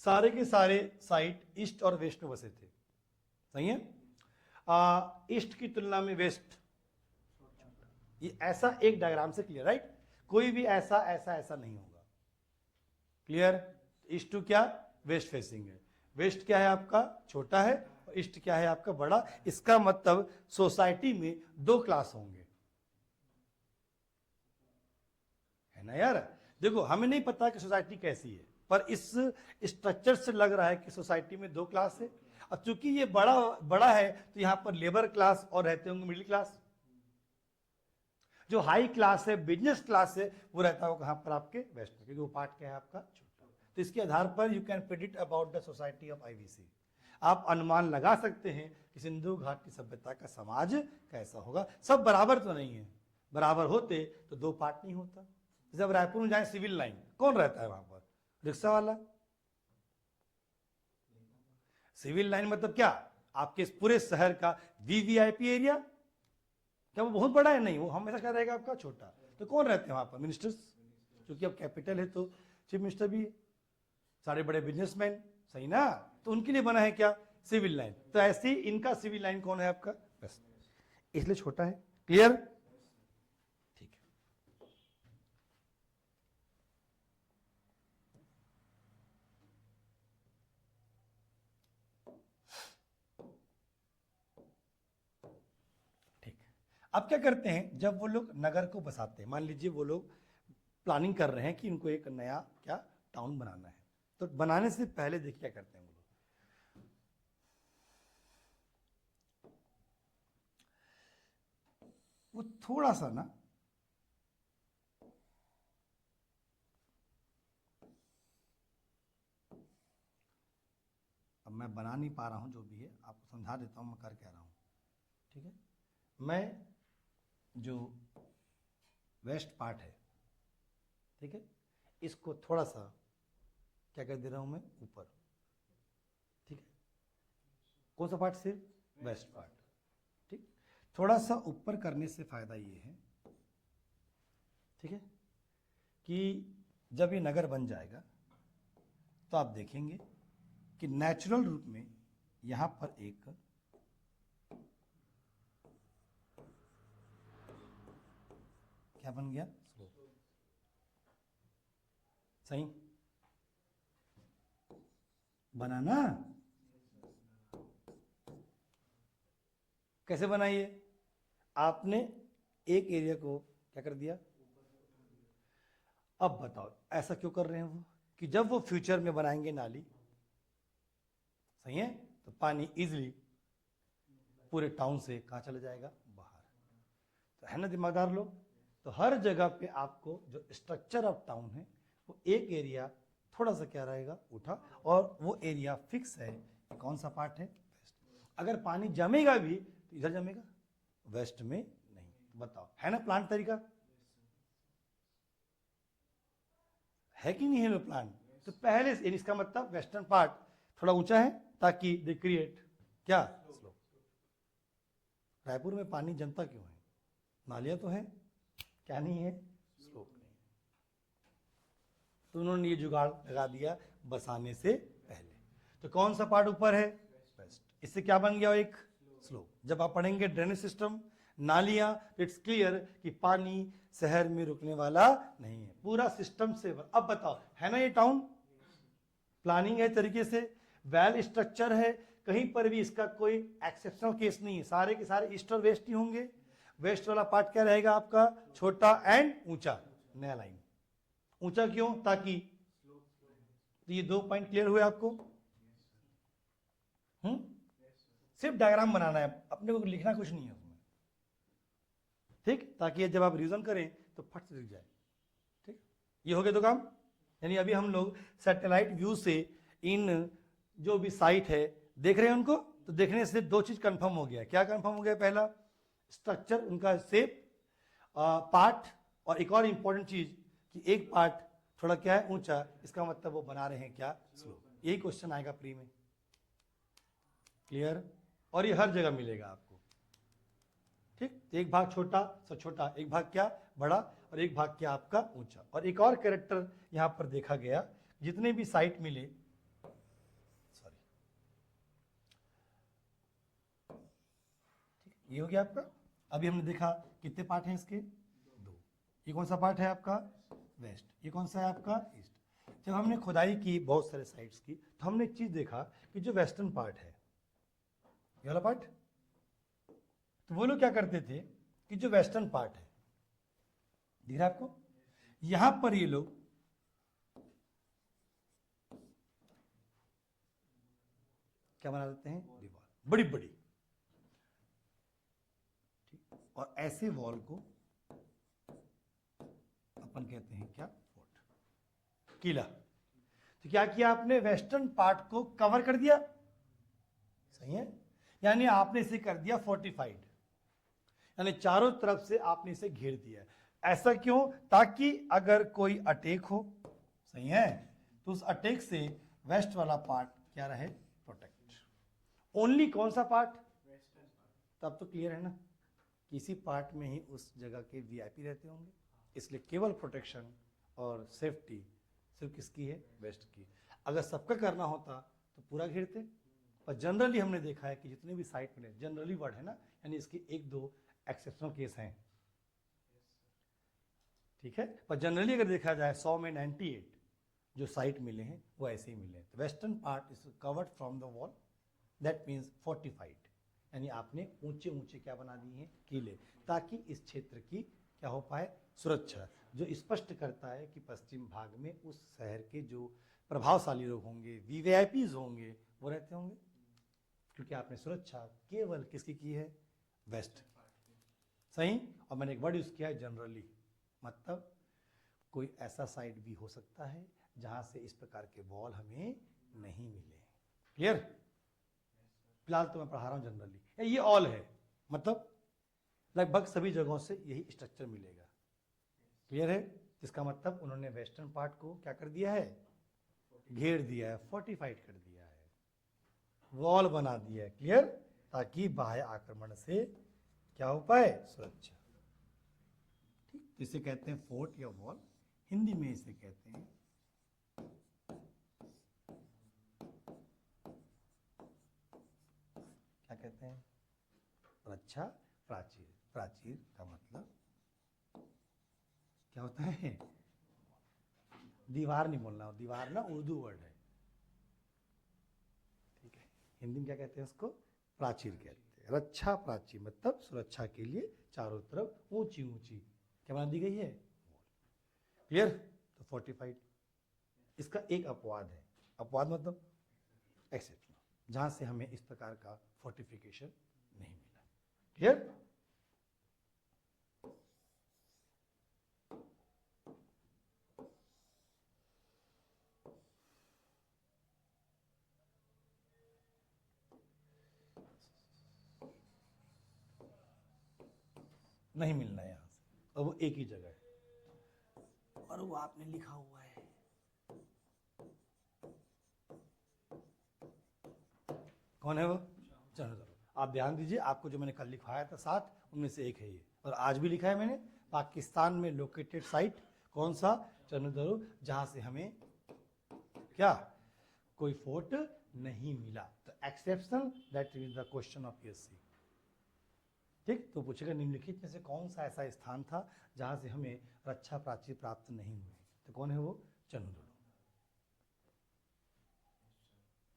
सारे के सारे साइट ईस्ट और वेस्ट में बसे थे। सही है। ईस्ट की तुलना में वेस्ट, ये ऐसा एक डायग्राम से क्लियर, राइट। कोई भी ऐसा ऐसा ऐसा नहीं होगा। क्लियर? ईस्ट टू क्या वेस्ट फेसिंग है। वेस्ट क्या है आपका? छोटा है। और ईस्ट क्या है आपका? बड़ा। इसका मतलब सोसाइटी में दो क्लास होंगे, है ना यार। देखो हमें नहीं पता कि सोसाइटी कैसी है, पर इस स्ट्रक्चर से लग रहा है कि सोसाइटी में दो क्लास है। और चूंकि ये बड़ा बड़ा है तो यहां पर लेबर क्लास और रहते होंगे मिडिल क्लास। जो हाई क्लास है, बिजनेस क्लास है, वो रहता होगा कहां पर? आपके वेस्ट में, क्योंकि वो पार्ट क्या है आपका? छोटा। तो इसके आधार पर you can predict about the society of IVC. आप अनुमान लगा सकते हैं कि सिंधु घाटी सभ्यता का समाज कैसा होगा। सब बराबर तो नहीं है, बराबर होते तो दो पार्ट नहीं होता। जब रायपुर में जाए सिविल लाइन, कौन रहता है वहां पर? रिक्शा वाला। सिविल लाइन मतलब क्या? आपके इस पूरे शहर का वीवीआईपी एरिया। क्या वो बहुत बड़ा है? नहीं, वो हमेशा क्या रहेगा आपका? छोटा। तो कौन रहते हैं वहां पर? मिनिस्टर्स, क्योंकि अब कैपिटल है तो चीफ मिनिस्टर भी है, सारे बड़े बिजनेसमैन। सही ना? तो उनके लिए बना है क्या? Civil line. तो ऐसे ही इनका सिविल लाइन कौन है आपका? बस, इसलिए छोटा है। क्लियर? ठीक है। ठीक। अब क्या करते हैं, जब वो लोग नगर को बसाते हैं, मान लीजिए वो लोग प्लानिंग कर रहे हैं कि इनको एक नया क्या टाउन बनाना है, तो बनाने से पहले देखिए क्या करते हैं वो लोग। वो थोड़ा सा ना अब मैं बना नहीं पा रहा हूं, जो भी है आपको समझा देता हूं मैं कर क्या रहा हूं। ठीक है। मैं जो वेस्ट पार्ट है, ठीक है, इसको थोड़ा सा क्या कर दे रहा हूं मैं? ऊपर। ठीक है। कौन सा पार्ट? सिर्फ वेस्ट पार्ट। ठीक। थोड़ा सा ऊपर करने से फायदा ये है, ठीक है, कि जब ये नगर बन जाएगा तो आप देखेंगे कि नेचुरल रूप में यहां पर एक क्या बन गया? स्लोप। सही बना ना? कैसे बनाइए? आपने एक एरिया को क्या कर दिया? अब बताओ ऐसा क्यों कर रहे हैं वो? कि जब वो फ्यूचर में बनाएंगे नाली, सही है, तो पानी इजीली पूरे टाउन से कहाँ चला जाएगा? बाहर। तो है ना दिमागदार लोग? तो हर जगह पे आपको जो स्ट्रक्चर ऑफ टाउन है वो एक एरिया थोड़ा सा क्या रहेगा? उठा, और वो एरिया फिक्स है। कौन सा पार्ट है? वेस्ट। अगर पानी जमेगा भी तो इधर जमेगा, वेस्ट में नहीं। बताओ, है ना प्लांट तरीका? है कि नहीं है प्लांट? तो पहले से इसका मतलब वेस्टर्न पार्ट थोड़ा ऊंचा है ताकि दे क्रिएट क्या? स्लोप। रायपुर में पानी जमता क्यों है? नालियां तो है, क्या नहीं है? स्लोप नहीं। तो उन्होंने ये जुगाड़ लगा दिया बसाने से पहले। तो कौन सा पार्ट ऊपर है? वेस्ट। इससे क्या बन गया? एक स्लोप। जब आप पढ़ेंगे ड्रेनेज सिस्टम, नालियां, इट्स क्लियर कि पानी शहर में रुकने वाला नहीं है, पूरा सिस्टम से। अब बताओ, है ना ये टाउन? प्लानिंग है तरीके से, वेल स्ट्रक्चर है, कहीं पर भी इसका कोई एक्सेप्शनल केस नहीं है। सारे के सारे ईस्ट और वेस्ट ही होंगे। वेस्ट वाला पार्ट क्या रहेगा आपका? छोटा एंड ऊंचा। नया लाइन ऊंचा क्यों? ताकि, तो ये 2 पॉइंट क्लियर हुए आपको? सिर्फ डायग्राम बनाना है, अपने को लिखना कुछ नहीं है उसमें, ठीक? ताकि जब आप रिविजन करें तो फट से दिख जाए, ठीक? ये हो गया तो काम। यानी अभी हम लोग सैटेलाइट व्यू से इन जो भी साइट है देख रहे हैं उनको, तो देखने से 2 चीज कंफर्म हो गया। क्या कंफर्म हो गया? पहला, स्ट्रक्चर, उनका शेप, पार्ट, और एक और इंपॉर्टेंट चीज कि एक पार्ट थोड़ा क्या है? ऊंचा। इसका मतलब वो बना रहे हैं क्या? स्लोप। यही क्वेश्चन आएगा प्री में। क्लियर? और ये हर जगह मिलेगा आपको, ठीक? एक भाग छोटा सा छोटा, एक भाग क्या? बड़ा, और एक भाग क्या आपका? ऊंचा। और एक और कैरेक्टर यहां पर देखा गया, जितने भी साइट मिले, सॉरी, ये हो गया आपका। अभी हमने देखा कितने पार्ट हैं इसके? 2। ये कौन सा पार्ट है आपका? वेस्ट। ये कौन सा है आपका? ईस्ट। जब हमने खुदाई की बहुत सारे साइट्स की, तो हमने एक चीज देखा कि जो वेस्टर्न पार्ट है, ये वाला पार्ट, तो वो लोग क्या करते थे कि जो वेस्टर्न पार्ट है, दिख रहा है आपको? यहां पर ये लोग क्या बना देते हैं? दीवार बड़ी बड़ी, ठीक? और ऐसे वॉल को अपन कहते हैं क्या? फोर्ट, किला। तो क्या किया आपने? वेस्टर्न पार्ट को कवर कर दिया, सही है? यानी आपने इसे कर दिया फोर्टिफाइड, यानी चारों तरफ से आपने इसे घेर दिया। ऐसा क्यों? ताकि अगर कोई अटैक हो, सही है, तो उस अटैक से वेस्ट वाला पार्ट क्या रहे? प्रोटेक्ट। ओनली कौन सा पार्ट? तब तो क्लियर है ना, किसी पार्ट में ही उस जगह के वीआईपी रहते होंगे, इसलिए केवल प्रोटेक्शन और सेफ्टी सिर्फ किसकी है? वेस्ट की। अगर सबका करना होता तो पूरा घेरते, पर जनरली हमने देखा है कि जितने भी साइट मिले, जनरली वर्ड है ना, यानी इसके 1-2 एक्सेप्शनल केस हैं, ठीक है, पर जनरली अगर देखा जाए 100 में 98 जो साइट मिले हैं वो ऐसे ही मिले हैं। Western part is covered from the wall, that means fortified, यानी आपने ऊंचे ऊंचे क्या बना दिए हैं? किले, ताकि इस क्षेत्र की क्या हो पाए? सुरक्षा। जो स्पष्ट करता है कि पश्चिम भाग में उस शहर के जो प्रभावशाली लोग होंगे, वीवीआईपीज होंगे, वो रहते होंगे, क्योंकि आपने सुरक्षा केवल किसकी की है? वेस्ट। सही। और मैंने एक वर्ड यूज किया है, जनरली, मतलब कोई ऐसा साइट भी हो सकता है जहां से इस प्रकार के वॉल हमें नहीं मिले। क्लियर? फिलहाल तो मैं पढ़ा रहा हूं जनरली, ये ऑल है, मतलब लगभग सभी जगहों से यही स्ट्रक्चर मिलेगा। क्लियर है? इसका मतलब उन्होंने वेस्टर्न पार्ट को क्या कर दिया है? घेर दिया है, फोर्टिफाइड कर दिया है, वॉल बना दिया है। क्लियर? ताकि बाह्य आक्रमण से क्या हो पाए? सुरक्षा। ठीक, तो इसे कहते हैं फोर्ट या वॉल, हिंदी में इसे कहते हैं क्या कहते हैं? रक्षा प्राचीर। प्राचीर का मतलब क्या होता है? दीवार नहीं बोलना, दीवार ना उर्दू वर्ड है, ठीक है। हिंदी में क्या कहते हैं उसको? प्राचीर कहते हैं। रक्षा प्राचीर मतलब सुरक्षा के लिए चारों तरफ ऊंची ऊंची क्या बना दी गई है? क्लियर? तो फोर्टिफाइड। इसका एक अपवाद है, अपवाद मतलब एक्सेप्शन, जहां से हमें इस प्रकार का फोर्टिफिकेशन नहीं मिला। क्लियर? नहीं मिलना है यहां से, और वो एक ही जगह है, और वो आपने लिखा हुआ है। कौन है वो? चलो आप ध्यान दीजिए, आपको जो मैंने कल लिखवाया था 7, उनमें से एक है ये, और आज भी लिखा है मैंने। पाकिस्तान में लोकेटेड साइट कौन सा? चनुदरो, जहां से हमें क्या कोई फोर्ट नहीं मिला। तो exception that is the question of PSC. ठीक, तो पूछेगा निम्नलिखित में से कौन सा ऐसा स्थान था जहां से हमें रक्षा प्राचीर प्राप्त नहीं हुई? तो कौन है वो? चनुदरो।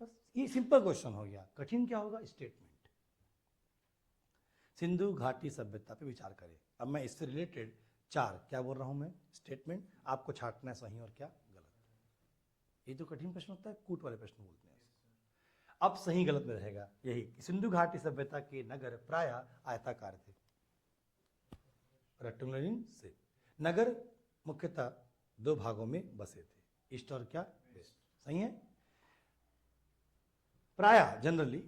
बस ये सिंपल क्वेश्चन हो गया। कठिन क्या होगा? स्टेटमेंट। सिंधु घाटी सभ्यता पे विचार करें। अब मैं इससे रिलेटेड 4 क्या बोल रहा हूं मैं? स्टेटमेंट। आपको छांटना है सही और क्या गलत। ये तो कठिन प्रश्न होता है, कूट वाले प्रश्न बोलते हैं। अब सही गलत में रहेगा यही कि सिंधु घाटी सभ्यता के नगर प्राय आयताकार थे, रेक्टेंगुलर इन शेप। नगर मुख्यतः 2 भागों में बसे थे, ईस्ट और क्या? वेस्ट। सही है। प्राय जनरली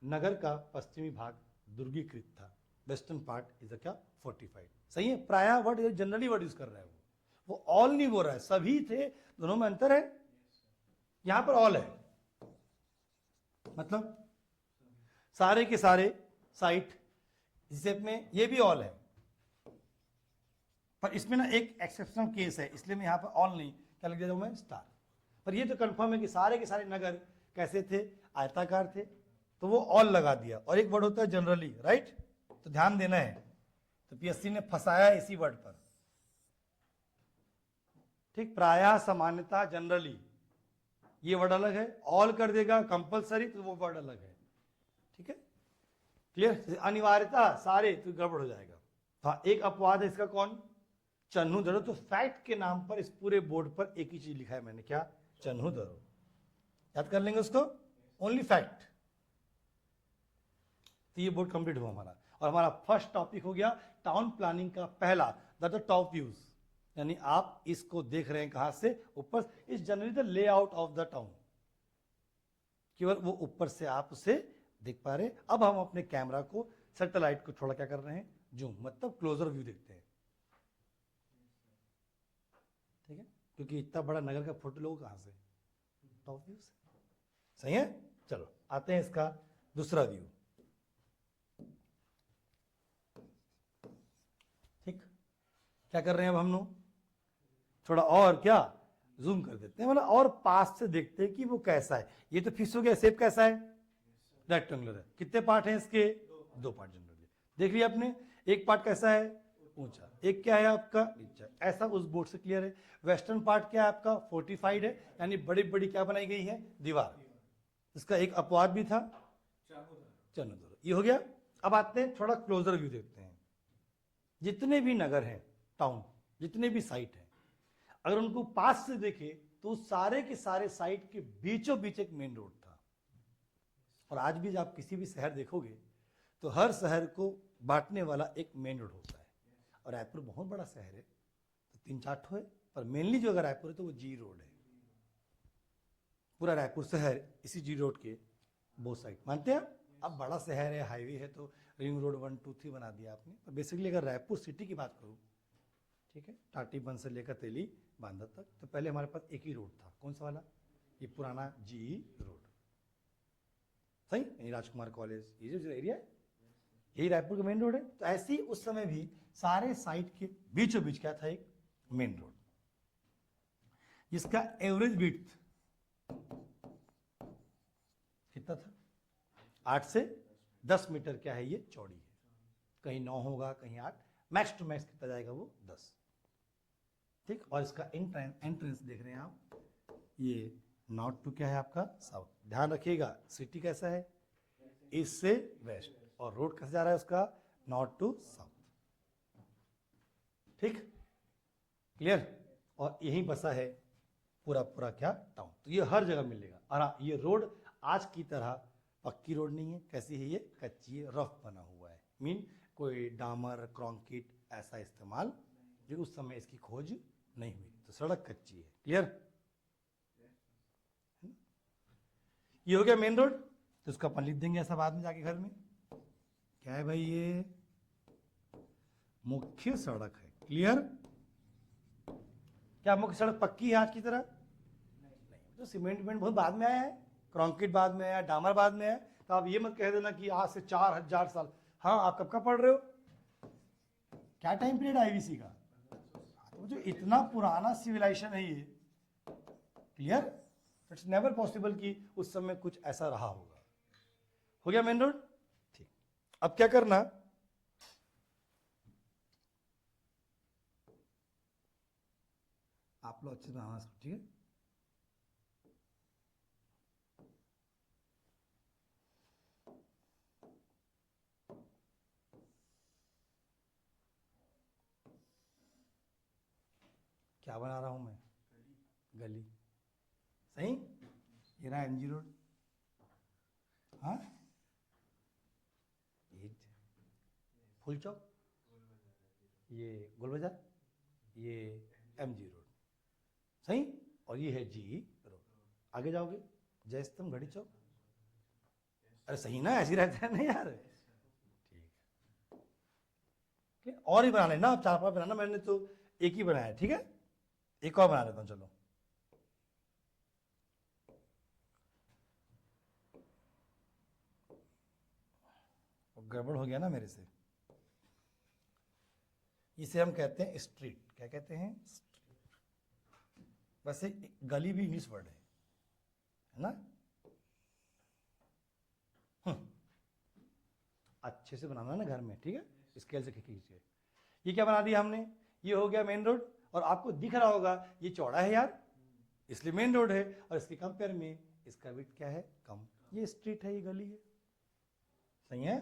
नगर का पश्चिमी भाग दुर्गीकृत था, वेस्टर्न पार्ट इज क्या? फोर्टिफाइड। सही है। प्राय वर्ड जनरली वर्ड यूज कर रहा है वो ऑल नहीं बोल रहा है, सभी थे, दोनों में अंतर है। यहां पर ऑल है, मतलब सारे के सारे साइट इस शेप में, ये भी ऑल है, पर इसमें ना एक एक्सेप्शनल केस है, इसलिए मैं यहां पर ऑल नहीं, क्या लग जाता हूं मैं? स्टार। पर ये तो कंफर्म है कि सारे के सारे नगर कैसे थे? आयताकार थे, तो वो ऑल लगा दिया। और एक वर्ड होता है जनरली, राइट? तो ध्यान देना है। तो पीएससी ने फंसाया इसी वर्ड पर। ठीक, प्रायः, सामान्यता, जनरली, ये वर्ड अलग है। ऑल कर देगा कंपलसरी तो वो वर्ड अलग है। ठीक है, क्लियर? अनिवार्यता सारे तो गड़बड़ हो जाएगा। हाँ, एक अपवाद है इसका, कौन? चन्हू-दरो। तो फैक्ट के नाम पर इस पूरे बोर्ड पर एक ही चीज लिखा है मैंने, क्या? चन्हू-दरो। याद कर लेंगे उसको, ओनली फैक्ट। तो ये बोर्ड कंप्लीट हुआ हमारा, और हमारा फर्स्ट टॉपिक हो गया टाउन प्लानिंग का पहला, द टॉप व्यूज। यानी आप इसको देख रहे हैं कहां से? ऊपर। इस generally the layout of the town, केवल वो ऊपर से आप उसे देख पा रहे। अब हम अपने कैमरा को, सैटेलाइट को थोड़ा क्या कर रहे हैं? जूम, मतलब क्लोजर व्यू देखते हैं। ठीक है, क्योंकि इतना बड़ा नगर का फोटो लोग कहां से? टॉप व्यू से। सही है। चलो आते हैं इसका दूसरा व्यू। ठीक, क्या कर रहे हैं अब हम लोग? थोड़ा और क्या जूम कर देते हैं, मतलब और पास से देखते हैं कि वो कैसा है। ये तो फिक्स हो गया, शेप कैसा है? रेक्टेंगुलर है। कितने पार्ट हैं इसके? 2 पार्ट जनरली देख लिया आपने। एक पार्ट कैसा है? ऊंचा। एक क्या है आपका? नीचा। ऐसा उस बोर्ड से क्लियर है। वेस्टर्न पार्ट क्या है आपका? फोर्टिफाइड है, यानी बड़ी बड़ी क्या बनाई गई है? दीवार। इसका एक अपवाद भी था, चनुदरो। ये हो गया। अब आते हैं थोड़ा क्लोजर व्यू देखते हैं। जितने भी नगर हैं, टाउन, जितने भी साइट हैं, अगर उनको पास से देखे तो सारे के सारे साइट के बीचों बीच एक मेन रोड था। और आज भी जब आप किसी भी शहर देखोगे तो हर शहर को बांटने वाला एक मेन रोड होता है। और रायपुर बहुत बड़ा शहर है, तो 3-4 ठो है, पर मेनली जो अगर रायपुर है तो वो जी रोड है। पूरा रायपुर शहर इसी जी रोड के बोथ साइड, मानते हैं? अब बड़ा शहर है, हाईवे है, तो रिंग रोड 1, 2, 3 बना दिया आपने। पर बेसिकली अगर रायपुर सिटी की बात करूं, ठीक है, टाटीबंध से लेकर तेली बांधा तक, तो पहले हमारे पास एक ही रोड था। कौन सा वाला? ये पुराना जी रोड। सही, यही राजकुमार कॉलेज, ये जो एरिया है, यही रायपुर का मेन रोड है। तो ऐसे ही उस समय भी सारे साइट के बीचों बीच क्या था? एक मेन रोड, जिसका एवरेज विड्थ कितना था? 8 से 10 मीटर क्या है? ये चौड़ी है। कहीं 9 होगा, कहीं 8, मैक्स टू मैक्स कितना जाएगा वो? 10। ठीक, और इसका एंट्रेंस देख रहे हैं आप, ये नॉर्थ टू क्या है आपका साउथ। ध्यान रखिएगा सिटी कैसा है, ईस्ट से वेस्ट, और रोड कैसे जा रहा है उसका, नॉर्थ टू साउथ। ठीक, क्लियर। और यही बसा है पूरा पूरा क्या टाउन, तो ये हर जगह मिलेगा। और हाँ, ये रोड आज की तरह पक्की रोड नहीं है, कैसी है ये, कच्ची है, रफ बना हुआ है। मीन कोई डामर कंक्रीट ऐसा इस्तेमाल, जो उस समय इसकी खोज नहीं हुई, तो सड़क कच्ची है। क्लियर, ये हो गया मेन रोड, तो उसका अपन लिख देंगे ऐसा बाद में जाके घर में, क्या है भाई, ये मुख्य सड़क है। क्लियर, क्या मुख्य सड़क पक्की है आज की तरह? नहीं, तो सीमेंट बहुत बाद में आया है, कंक्रीट बाद में आया, डामर बाद में आया। तो आप ये मत कह देना कि आज से 4000 साल। हाँ, आप कब का पढ़ रहे हो, क्या टाइम पीरियड आईवीसी का, तो जो इतना पुराना सिविलाइजेशन है ये। क्लियर, इट्स नेवर पॉसिबल कि उस समय कुछ ऐसा रहा होगा। हो गया मेन रोड, ठीक। अब क्या करना, आप लोग अच्छे से बनाना, ठीक है। क्या बना रहा हूं मैं, गली, सही। ये रहा एमजी रोड, हाँ, ये फुल चौक, ये गोल बाजार, ये एमजी रोड, सही। और ये है जी रोड। आगे जाओगे जय स्तंभ घड़ी चौक, अरे सही ना, ऐसे ही रहता है ना यार, ठीक है। और ही बना लेना आप, 4-5 बनाना, मैंने तो एक ही बनाया, ठीक है। एक और बना लेता हूं, चलो। गड़बड़ हो गया ना मेरे से। इसे हम कहते हैं स्ट्रीट, क्या कहते हैं, स्ट्रीट। वैसे गली भी इंग्लिश वर्ड है ना। अच्छे से बनाना ना घर में, ठीक है, स्केल से खींचिए। ये क्या बना दिया हमने, ये हो गया मेन रोड। और आपको दिख रहा होगा ये चौड़ा है यार, इसलिए मेन रोड है, और इसके कंपेयर में इसका विड्थ क्या है, कम। ये स्ट्रीट है, ये गली है, सही है।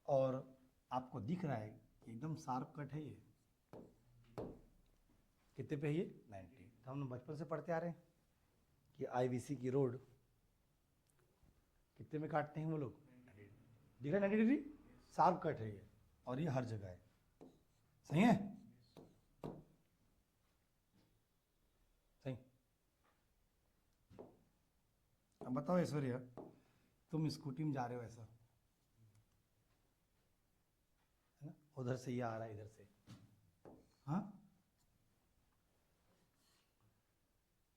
और आपको दिख रहा है कि एकदम शार्प कट है ये, कितने पे है ये, 90। तो हम बचपन से पढ़ते आ रहे हैं कि आईवीसी की रोड कितने में काटते हैं वो लोग, दिख रहा है 90 डिग्री, शार्प कट है ये, और ये हर जगह है, सही है, सही। अब बताओ ऐश्वर्या, तुम स्कूटी में जा रहे हो ऐसा, है ना, उधर से ये आ रहा है, इधर से, हाँ,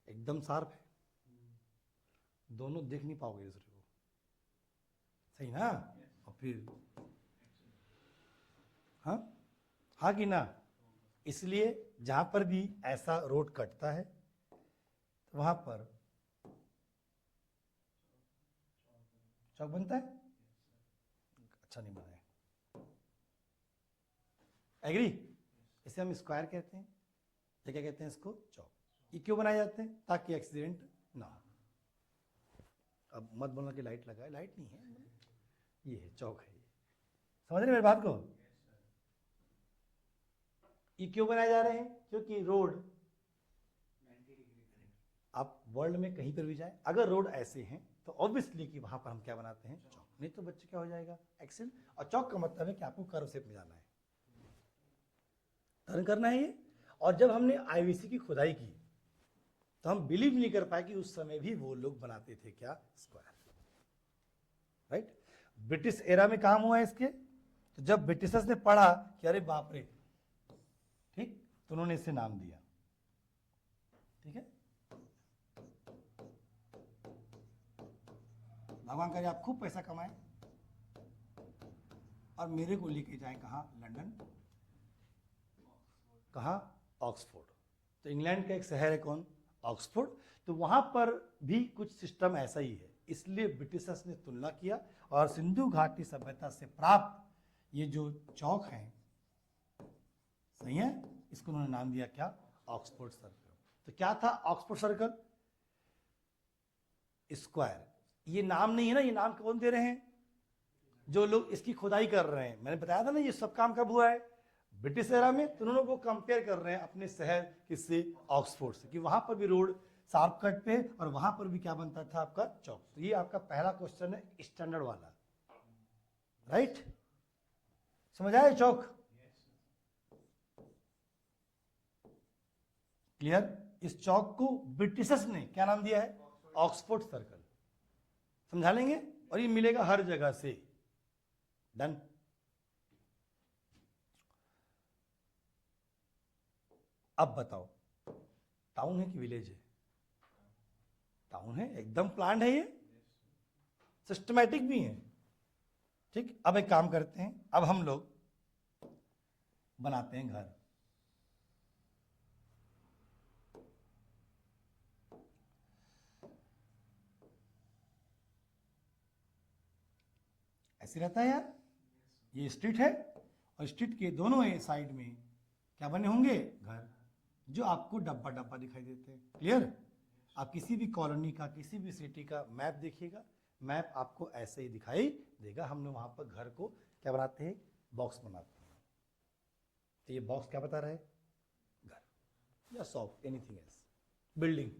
एकदम शार्प है, दोनों देख नहीं पाओगे दूसरे को, सही ना। और फिर हाँ, हाँ कि ना। इसलिए जहां पर भी ऐसा रोड कटता है तो वहां पर चौक बनता है, अच्छा नहीं बना है, एग्री। इसे हम स्क्वायर कहते हैं, या क्या कहते हैं इसको, चौक। ये क्यों बनाए जाते हैं, ताकि एक्सीडेंट ना हो। अब मत बोलना कि लाइट लगा है, लाइट नहीं है, ये है चौक है, ये समझ रहे मेरी बात को। ये क्यों बनाए जा रहे हैं, क्योंकि रोड, आप वर्ल्ड में कहीं पर भी जाए, अगर रोड ऐसे हैं तो ऑब्वियसली कि वहां पर हम क्या बनाते हैं, चौक। नहीं तो बच्चे क्या हो जाएगा, एक्सीडेंट। और चौक का मतलब है कि आपको कर्व शेप में जाना है, टर्न करना है ये। और जब हमने आईवीसी की खुदाई की तो हम बिलीव नहीं कर पाए कि उस समय भी वो लोग बनाते थे क्या, स्क्वायर, राइट। ब्रिटिश एरा में काम हुआ है इसके, तो जब ब्रिटिशर्स ने पढ़ा कि अरे बाप रे, ठीक, तो उन्होंने इसे नाम दिया, ठीक है। भगवान करे आप खूब पैसा कमाएं और मेरे को लेके जाएं कहाँ, लंदन, कहाँ, ऑक्सफोर्ड। तो इंग्लैंड का एक शहर है कौन, ऑक्सफोर्ड। तो वहां पर भी कुछ सिस्टम ऐसा ही है, इसलिए ब्रिटिशर्स ने तुलना किया और सिंधु घाटी सभ्यता से प्राप्त ये जो चौक हैं इसको उन्होंने नाम दिया क्या? Oxford circle. तो क्या था ऑक्सफोर्ड सर्कल? स्क्वायर। ये नाम नहीं है ना, ये नाम कौन दे रहे हैं? जो लोग इसकी खुदाई कर रहे हैं। मैंने बताया था ना ये सब काम कब हुआ है? ब्रिटिश एरा में। तो उन्होंने वो कंपेयर कर रहे हैं अपने शहर किससे? ऑक्सफोर्ड से, कि वहां पर भी रोड शार्प कट पे और वहां पर भी क्या बनता था? आपका चौक। तो ये आपका पहला क्वेश्चन है स्टैंडर्ड वाला, राइट? समझ आया चौक? क्लियर? इस चौक को ब्रिटिशर्स ने क्या नाम दिया है? Oxford circle. समझा लेंगे, और ये मिलेगा हर जगह से। डन। अब बताओ, टाउन है कि विलेज है? टाउन है, एकदम प्लान्ड है, ये सिस्टमैटिक भी है। ठीक, अब एक काम करते हैं, अब हम लोग बनाते हैं घर। ऐसे रहता है यार, ये स्ट्रीट है और स्ट्रीट के दोनों साइड में क्या बने होंगे? घर, जो आपको डब्बा डब्बा दिखाई देते हैं। क्लियर? आप किसी भी कॉलोनी का, किसी भी सिटी का मैप देखिएगा, मैप आपको ऐसे ही दिखाई देगा। हमने वहां पर घर को क्या बनाते हैं? बॉक्स बनाते हैं। तो ये बॉक्स क्या बता रहा है? घर या शॉप, एनीथिंग एल्स, बिल्डिंग,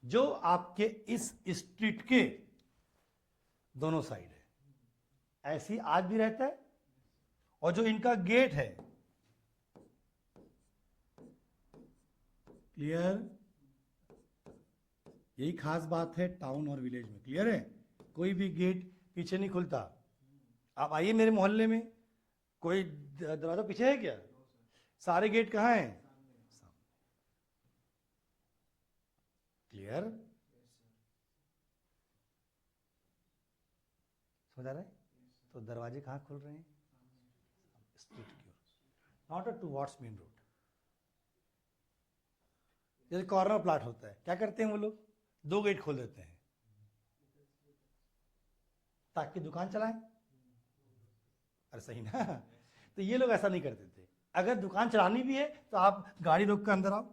जो आपके इस स्ट्रीट के दोनों साइड है। ऐसी आज भी रहता है। और जो इनका गेट है, क्लियर? यही खास बात है टाउन और विलेज में। क्लियर है? कोई भी गेट पीछे नहीं खुलता। आप आइए मेरे मोहल्ले में, कोई दरवाजा पीछे है क्या? सारे गेट कहाँ हैं? क्लियर? समझ आ रहा है? तो दरवाजे कहाँ खुल रहे हैं? स्ट्रीट की ओर, नॉट टूवर्ड्स मेन रोड। जैसे कॉर्नर प्लाट होता है, क्या करते हैं वो लोग? 2 गेट खोल देते हैं ताकि दुकान चलाएं। अरे सही ना? तो ये लोग ऐसा नहीं करते थे। अगर दुकान चलानी भी है तो आप गाड़ी रोक कर अंदर आओ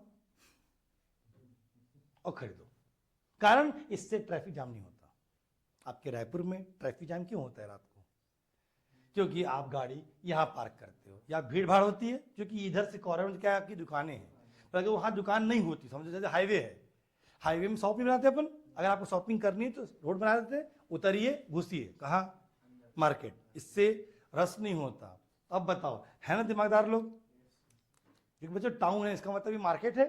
और खरीदो। कारण इससे ट्रैफिक जाम नहीं होता। आपके रायपुर में ट्रैफिक जाम क्यों होता है रात को? क्योंकि आप गाड़ी यहाँ पार्क करते हो, या भीड़ भाड़ होती है, क्योंकि इधर से कॉर्नर में क्या है, आपकी दुकानें हैं। पर अगर वहाँ दुकान नहीं होती, समझो जैसे हाईवे है, हाईवे में शॉपिंग बनाते हैं अपन। अगर आपको शॉपिंग करनी है तो रोड बना देते हैं, उतरिए, घुसिए कहाँ? मार्केट। इससे रस नहीं होता। अब बताओ, है ना दिमागदार लोग? क्योंकि बच्चों टाउन है, इसका मतलब ये मार्केट है।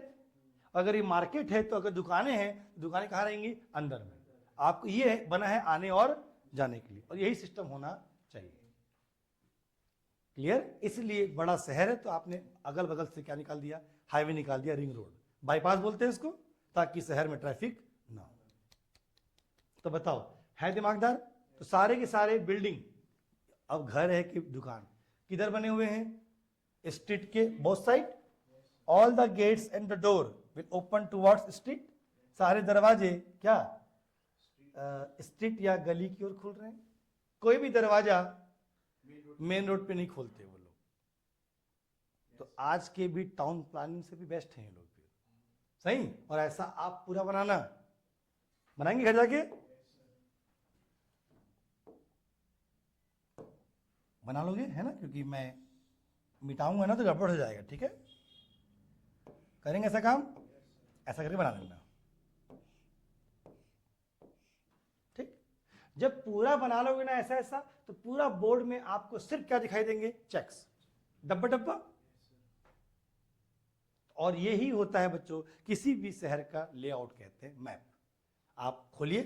अगर ये मार्केट है तो अगर दुकानें हैं, दुकानें कहाँ रहेंगी? अंदर में। आपको ये बना है आने और जाने के लिए, और यही सिस्टम होना चाहिए। क्लियर? इसलिए बड़ा शहर है तो आपने अगल बगल से क्या निकाल दिया? हाईवे निकाल दिया, रिंग रोड, बाईपास बोलते हैं इसको, ताकि शहर में ट्रैफिक ना हो। तो बताओ, है दिमागदार? तो सारे के सारे बिल्डिंग, अब घर है कि दुकान, किधर बने हुए हैं? स्ट्रीट के both side. All the gates and the door will open towards street. सारे दरवाजे क्या स्ट्रीट या गली की ओर खुल रहे हैं। कोई भी दरवाजा मेन रोड पे नहीं खोलते वो लोग। तो आज के भी टाउन प्लानिंग से भी बेस्ट हैं ये लोग फिर। सही? और ऐसा आप पूरा बनाना, बनाएंगे घर जाके? बना लोगे, है ना? क्योंकि मैं मिटाऊंगा ना तो गड़बड़ हो जाएगा। ठीक है, करेंगे ऐसा काम, ऐसा करके बना लेना। ठीक, जब पूरा बना लोगे ना ऐसा ऐसा, तो पूरा बोर्ड में आपको सिर्फ क्या दिखाई देंगे? चेक्स, डब्बा डब्बा। और यही होता है बच्चों किसी भी शहर का लेआउट, कहते हैं मैप। आप खोलिए,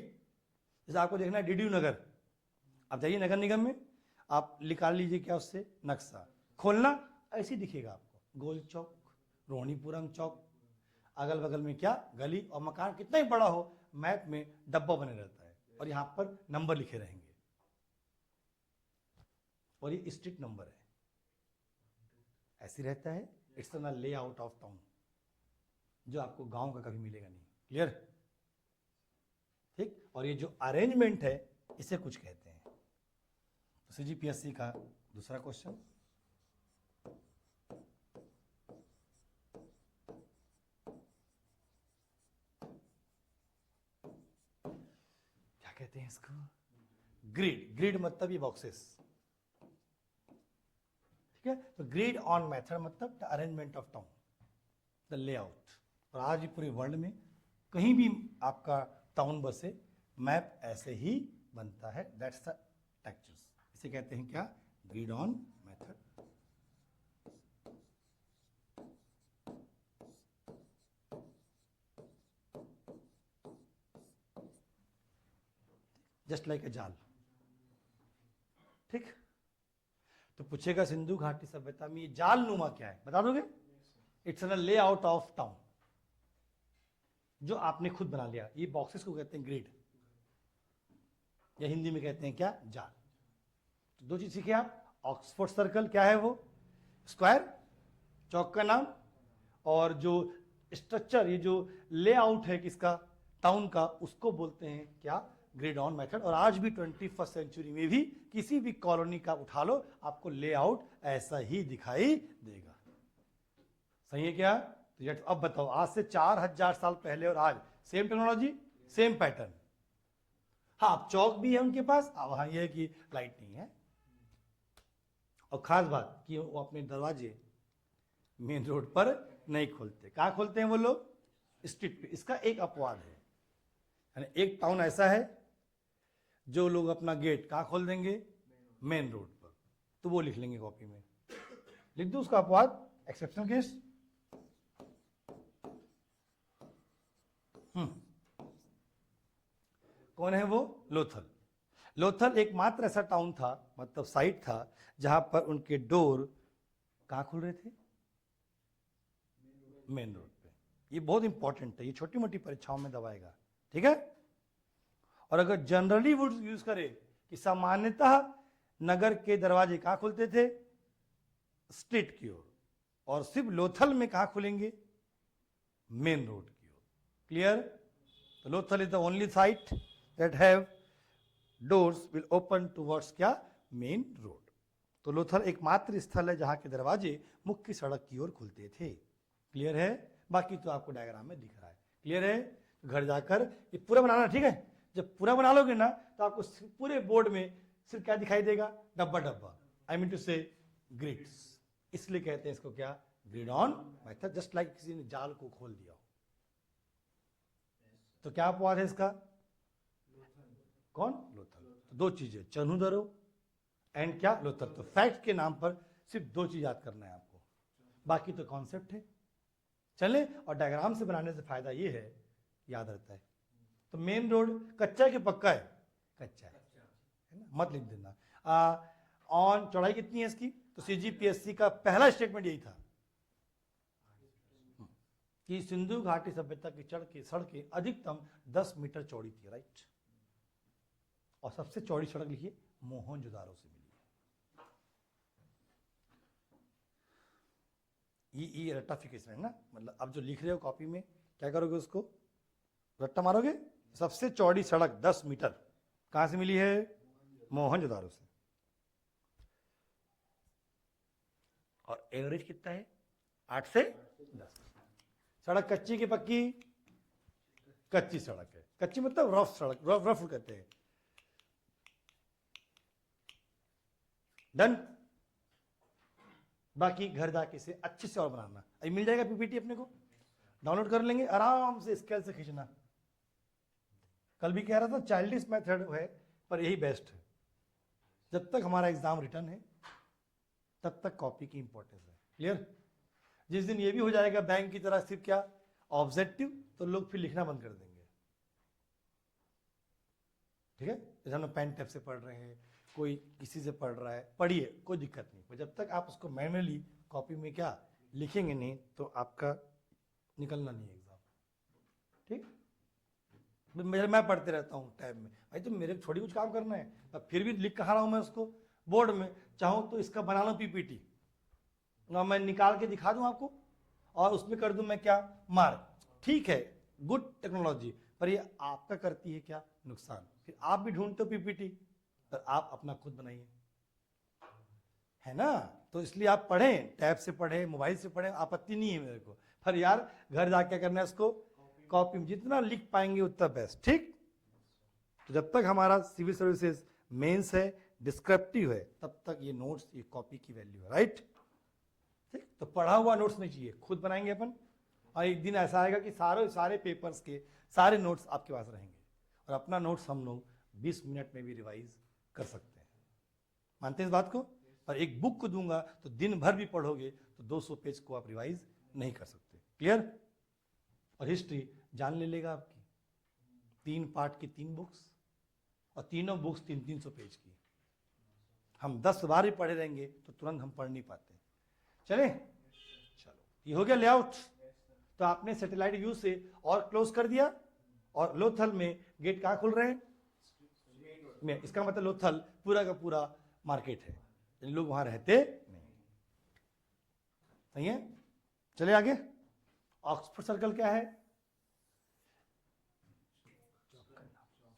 जैसे आपको देखना है डीडीयू नगर, आप जाइए नगर निगम में, आप निकाल लीजिए क्या उससे नक्शा, खोलना, ऐसे ही दिखेगा आपको। गोल चौक, रोहिणीपुरम चौक, अगल बगल में क्या गली, और मकान कितना ही बड़ा हो, मैप में डब्बा बने रहता है और यहाँ पर नंबर लिखे रहेंगे, और ये स्ट्रीट नंबर है। ऐसे रहता है। It's a layout of town, जो आपको गांव का कभी मिलेगा नहीं। क्लियर? ठीक, और ये जो अरेंजमेंट है इसे कुछ कहते हैं। तो सीजीपीएससी का दूसरा क्वेश्चन, कहते हैं इसको? ग्रिड। ग्रिड मतलब ये बॉक्सेस, ठीक है। तो ग्रिड ऑन मेथड मतलब the arrangement of town, the layout. और आज भी पूरे वर्ल्ड में कहीं भी आपका टाउन बसे, मैप ऐसे ही बनता है। That's the textures. इसे कहते हैं क्या? Grid on method. Just like a जाल, ठीक। तो पूछेगा सिंधु घाटी सभ्यता में ये जाल नुमा क्या है, बता दोगे? It's an layout of town, जो आपने खुद बना लिया। ये बॉक्सेस को कहते हैं ग्रिड, या हिंदी में कहते हैं क्या? जाल। तो दो चीज सीखे आप। ऑक्सफोर्ड सर्कल क्या है? वो स्क्वायर, चौक का नाम, और जो स्ट्रक्चर, ये जो लेआउट है किसका? टाउन का, उसको बोलते हैं क्या? Grid on method. और आज भी 21st सेंचुरी में भी किसी भी कॉलोनी का उठा लो, आपको लेआउट ऐसा ही दिखाई देगा। सही है क्या? तो अब बताओ, आज से 4000 साल पहले और आज सेम टेक्नोलॉजी, सेम पैटर्न। हाँ, अब चौक भी है उनके पास, वहां यह है कि लाइट नहीं है। और खास बात कि वो अपने दरवाजे मेन रोड पर नहीं खोलते। कहां खोलते हैं वो लोग? स्ट्रीट पे। इसका एक अपवाद है, यानी एक टाउन ऐसा है जो लोग अपना गेट कहां खोल देंगे? मेन रोड पर। तो वो लिख लेंगे कॉपी में, लिख दो उसका अपवाद, एक्सेप्शनल केस। कौन है वो? लोथल। लोथल एकमात्र ऐसा टाउन था, मतलब साइट था, जहां पर उनके डोर कहां खुल रहे थे? मेन रोड पे। ये बहुत इंपॉर्टेंट है, ये छोटी मोटी परीक्षाओं में दबाएगा, ठीक है। और अगर जनरली वो यूज करे कि सामान्यतः नगर के दरवाजे कहां खुलते थे? स्ट्रीट की ओर। और सिर्फ लोथल में कहां खुलेंगे? मेन रोड की ओर। क्लियर? तो Lothal is the only site that have doors will open towards क्या? Main road. तो लोथल एकमात्र स्थल है जहां के दरवाजे मुख्य सड़क की ओर खुलते थे। क्लियर है? बाकी तो आपको डायग्राम में दिख रहा है। क्लियर है? तो घर जाकर ये पूरा बनाना, ठीक है। जब पूरा बना लोगे ना, तो आपको पूरे बोर्ड में सिर्फ क्या दिखाई देगा? डब्बा डब्बा, आई मीन टू से ग्रिड्स। इसलिए कहते हैं इसको क्या? Grid on method. Just like किसी ने जाल को खोल दिया हो। तो क्या अपवाद है इसका? कौन? लोथल। तो दो चीजें, चन्हुदरो एंड क्या? लोथल। तो फैक्ट के नाम पर सिर्फ दो चीज याद करना है आपको, बाकी तो कॉन्सेप्ट है। चले, और डायग्राम से बनाने से फायदा ये है, याद रहता है। तो मेन रोड कच्चा है कि पक्का है? कच्चा है ना, मत लिख देना। ऑन चौड़ाई कितनी है इसकी? तो सीजीपीएससी का पहला स्टेटमेंट यही था कि सिंधु घाटी सभ्यता की सड़कें अधिकतम 10 मीटर चौड़ी थी, राइट। और सबसे चौड़ी सड़क लिखिए मोहनजोदारो से मिली है। ये रट्टाफिकेशन है ना, मतलब अब जो लिख रहे हो कॉपी में क्या करोगे? उसको रट्टा मारोगे। सबसे चौड़ी सड़क 10 मीटर कहां से मिली है? मोहनजोदारो से। और एवरेज कितना है? 8 से 10। सड़क कच्ची की पक्की? कच्ची सड़क है। कच्ची मतलब रफ सड़क, रफ कहते हैं। डन। बाकी घर जाके से अच्छे से और बनाना। अभी मिल जाएगा पीपीटी, अपने को डाउनलोड कर लेंगे, आराम से स्केल से खींचना। कल भी कह रहा था चाइल्डिश मेथड है, पर यही बेस्ट है। जब तक हमारा एग्जाम रिटर्न है तब तक कॉपी की इंपॉर्टेंस है। क्लियर? जिस दिन ये भी हो जाएगा बैंक की तरह सिर्फ क्या ऑब्जेक्टिव, तो लोग फिर लिखना बंद कर देंगे। ठीक है? जैसे हम लोग पेन टेप से पढ़ रहे हैं, कोई किसी से पढ़ रहा है, पढ़िए, कोई दिक्कत नहीं, पर जब तक आप उसको मैनुअली कॉपी में क्या लिखेंगे नहीं, तो आपका निकलना नहीं एग्जाम। ठीक? मैं पढ़ते रहता हूँ टैब में, भाई तो मेरे थोड़ी कुछ काम करना है, अब फिर भी लिख कहा रहा हूँ मैं उसको बोर्ड में। चाहूँ तो इसका बना लो पीपीटी, ना मैं निकाल के दिखा दूं आपको, और उसमें कर दूं मैं क्या मार्क। ठीक है, गुड टेक्नोलॉजी, पर ये आपका करती है क्या नुकसान। फिर आप भी ढूंढते हो पीपीटी, पर आप अपना खुद बनाइए, है ना। तो इसलिए आप पढ़ें, टैब से पढ़ें, मोबाइल से पढ़ें, आपत्ति नहीं है मेरे को, पर यार घर जाके करना है इसको कॉपी में, जितना लिख पाएंगे उतना बेस्ट। ठीक, तो जब तक हमारा सिविल सर्विसेज मेंस है, डिस्क्रिप्टिव है, तब तक ये नोट्स, ये कॉपी की वैल्यू है, राइट। ठीक, तो पढ़ा हुआ नोट्स नहीं चाहिए, खुद बनाएंगे अपन, और एक दिन ऐसा आएगा कि सारे पेपर्स के सारे नोट्स आपके पास रहेंगे, और अपना नोट्स हम लोग 20 मिनट में भी रिवाइज कर सकते हैं। मानते हैं इस बात को? और एक बुक को दूंगा तो दिन भर भी पढ़ोगे तो 200 पेज को आप रिवाइज नहीं कर सकते। क्लियर? और हिस्ट्री जान ले लेगा आपकी, 3 पार्ट की 3 बुक्स, और तीनों बुक्स 300 पेज की। हम 10 बार भी पढ़े रहेंगे तो तुरंत हम पढ़ नहीं पाते। चले, चलो ये हो गया लेआउट। तो आपने सैटेलाइट व्यू से और क्लोज कर दिया, और लोथल में गेट कहाँ खुल रहे हैं? में। इसका मतलब लोथल पूरा का पूरा मार्केट है, लोग वहां रहते नहीं। सही है? चले आगे। ऑक्सफोर्ड सर्कल क्या है?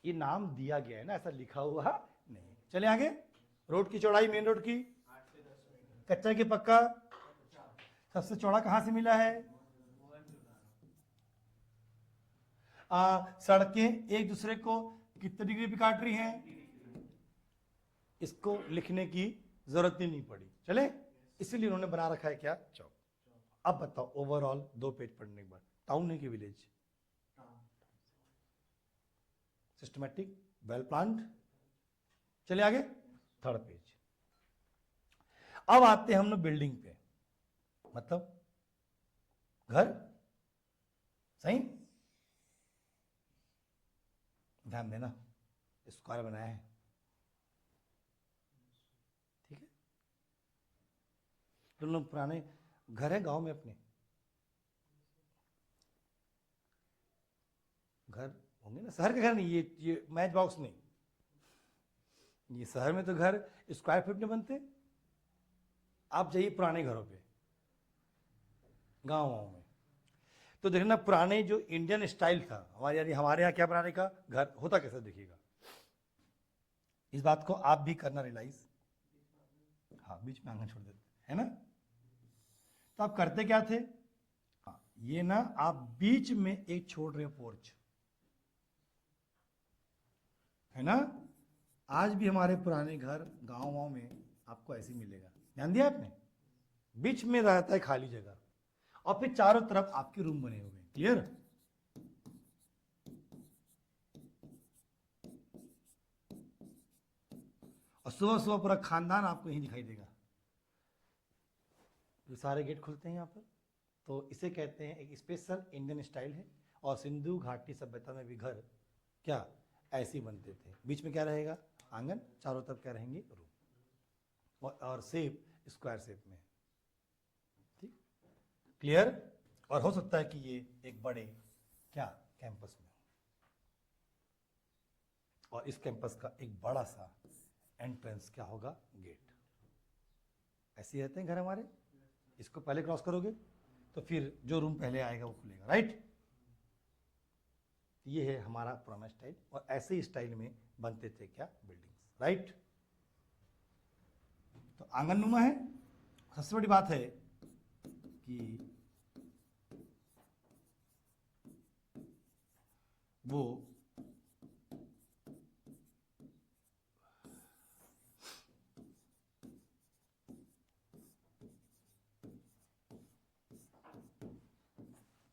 ये नाम दिया गया है ना, ऐसा लिखा हुआ नहीं। चले आगे। रोड की चौड़ाई, मेन रोड की, कच्चा की पक्का, सबसे चौड़ा कहां से मिला है? सड़कें एक दूसरे को कितने डिग्री पे काट रही हैं? इसको लिखने की जरूरत ही नहीं पड़ी। चले, इसीलिए उन्होंने बना रखा है क्या? चौक। अब बताओ ओवरऑल 2 पेज पढ़ने के बाद, टाउन है कि विलेज? Systematic, well planned. चलिए आगे, 3rd पेज। अब आते हैं हम लोग बिल्डिंग पे, मतलब घर। सही, ध्यान देना, स्क्वायर बनाया है, ठीक है। तो लोग पुराने घर है गांव में, अपने घर होंगे ना, शहर के घर नहीं, ये मैच बॉक्स नहीं, ये शहर में तो घर स्क्वायर फीट में बनते। आप जाइए पुराने घरों पे गांव में, तो देखना पुराने जो इंडियन स्टाइल था हमारे, यानी हमारे यहाँ क्या बनाने का घर होता कैसा दिखेगा। इस बात को आप भी करना रियलाइज। हाँ, बीच में आंगन छोड़ देते है ना। तो आप करते क्या थे? हाँ, ये ना आप बीच में एक छोड़ रहे हो पोर्च, है ना। आज भी हमारे पुराने घर गांव में आपको ऐसे ही मिलेगा। ध्यान दिया आपने? बीच में रहता है खाली जगह, और फिर चारों तरफ आपके रूम बने हुए। क्लियर? और सुबह सुबह पूरा खानदान आपको यहीं दिखाई देगा। ये सारे गेट खुलते हैं यहाँ पर, तो इसे कहते हैं एक स्पेशल इंडियन स्टाइल है। और सिंधु घाटी सभ्यता में भी घर क्या ऐसे ही बनते थे। बीच में क्या रहेगा? आंगन, चारों तरफ क्या रहेंगे? रूम, और शेप स्क्वायर शेप में। ठीक, क्लियर? और हो सकता है कि ये एक बड़े क्या कैंपस में, और इस कैंपस का एक बड़ा सा एंट्रेंस क्या होगा? गेट। ऐसे ही रहते हैं घर हमारे। इसको पहले क्रॉस करोगे तो फिर जो रूम पहले आएगा वो खुलेगा, राइट। ये है हमारा पुराना स्टाइल, और ऐसे ही स्टाइल में बनते थे क्या? Buildings, right. तो आंगननुमा है। सबसे बड़ी बात है कि वो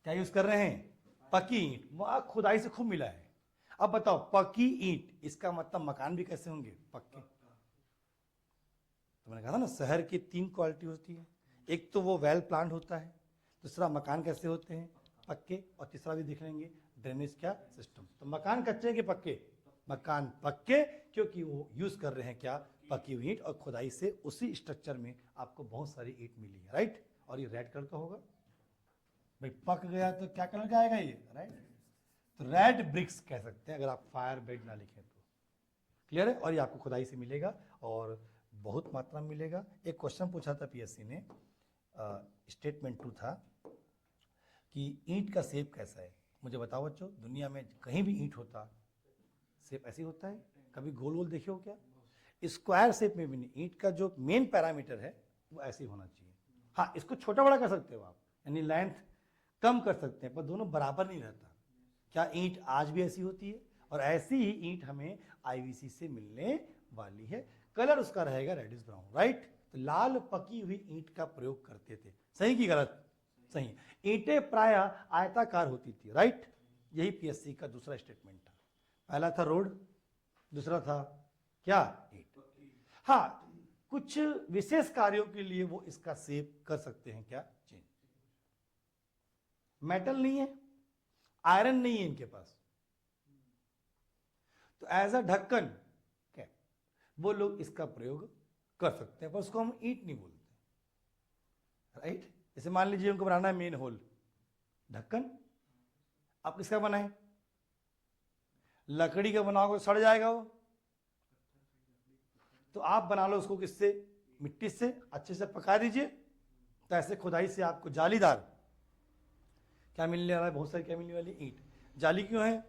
क्या यूज कर रहे हैं? पक्की ईंट। वहां खुदाई से खूब मिला है। अब बताओ, पक्की ईंट, इसका मतलब मकान भी कैसे होंगे? पक्के। तो मैंने कहा था ना, शहर की 3 क्वालिटी होती है। एक तो वो वेल प्लान्ड होता है, दूसरा मकान कैसे होते हैं? पक्के, और तीसरा भी देख लेंगे ड्रेनेज क्या सिस्टम। तो मकान कच्चे के पक्के? मकान पक्के, क्योंकि वो यूज कर रहे हैं क्या? पक्की हुई ईंट, और खुदाई से उसी स्ट्रक्चर में आपको बहुत सारी ईंट मिली है, राइट। और ये रेड कलर का होगा भाई, पक गया तो क्या कलर का आएगा ये? राइट। तो रेड ब्रिक्स कह सकते हैं, अगर आप फायर बेड ना लिखें तो। क्लियर है? और ये आपको खुदाई से मिलेगा, और बहुत मात्रा में मिलेगा। एक क्वेश्चन पूछा था पीएससी ने, स्टेटमेंट 2 था कि ईंट का शेप कैसा है। मुझे बताओ बच्चों, दुनिया में कहीं भी ईंट होता शेप ऐसे होता है? कभी गोल गोल देखे हो क्या? स्क्वायर शेप में भी नहीं। ईंट का जो मेन पैरामीटर है वो ऐसे ही होना चाहिए। हाँ, इसको छोटा बड़ा कर सकते हो आप, यानी लेंथ कम कर सकते हैं, पर दोनों बराबर नहीं रहता। क्या ईंट आज भी ऐसी होती है? और ऐसी ही ईंट हमें आईवीसी से मिलने वाली है। कलर उसका रहेगा रेडिश ब्राउन, राइट। तो लाल पकी हुई ईंट का प्रयोग करते थे। सही की गलत? सही। ईंटें प्राय आयताकार होती थी, राइट। यही पीएससी का दूसरा स्टेटमेंट था। पहला था रोड, दूसरा था क्या? ईंट। हाँ, कुछ विशेष कार्यों के लिए वो इसका शेप कर सकते हैं, क्या? चेंज। मेटल नहीं है, आयरन नहीं है इनके पास, तो एज अ ढक्कन क्या वो लोग इसका प्रयोग कर सकते हैं, पर उसको हम ईंट नहीं बोलते, राइट। जैसे मान लीजिए उनको बनाना है मेन होल, ढक्कन। आप किसका बनाए? लकड़ी का बनाओगे सड़ जाएगा वो, तो आप बना लो उसको किससे? मिट्टी से। अच्छे से पका दीजिए, तो ऐसे खुदाई से आपको जालीदार क्या मिलने वाला है? बहुत सारी क्या मिलने वाली? ईंट। जाली क्यों है?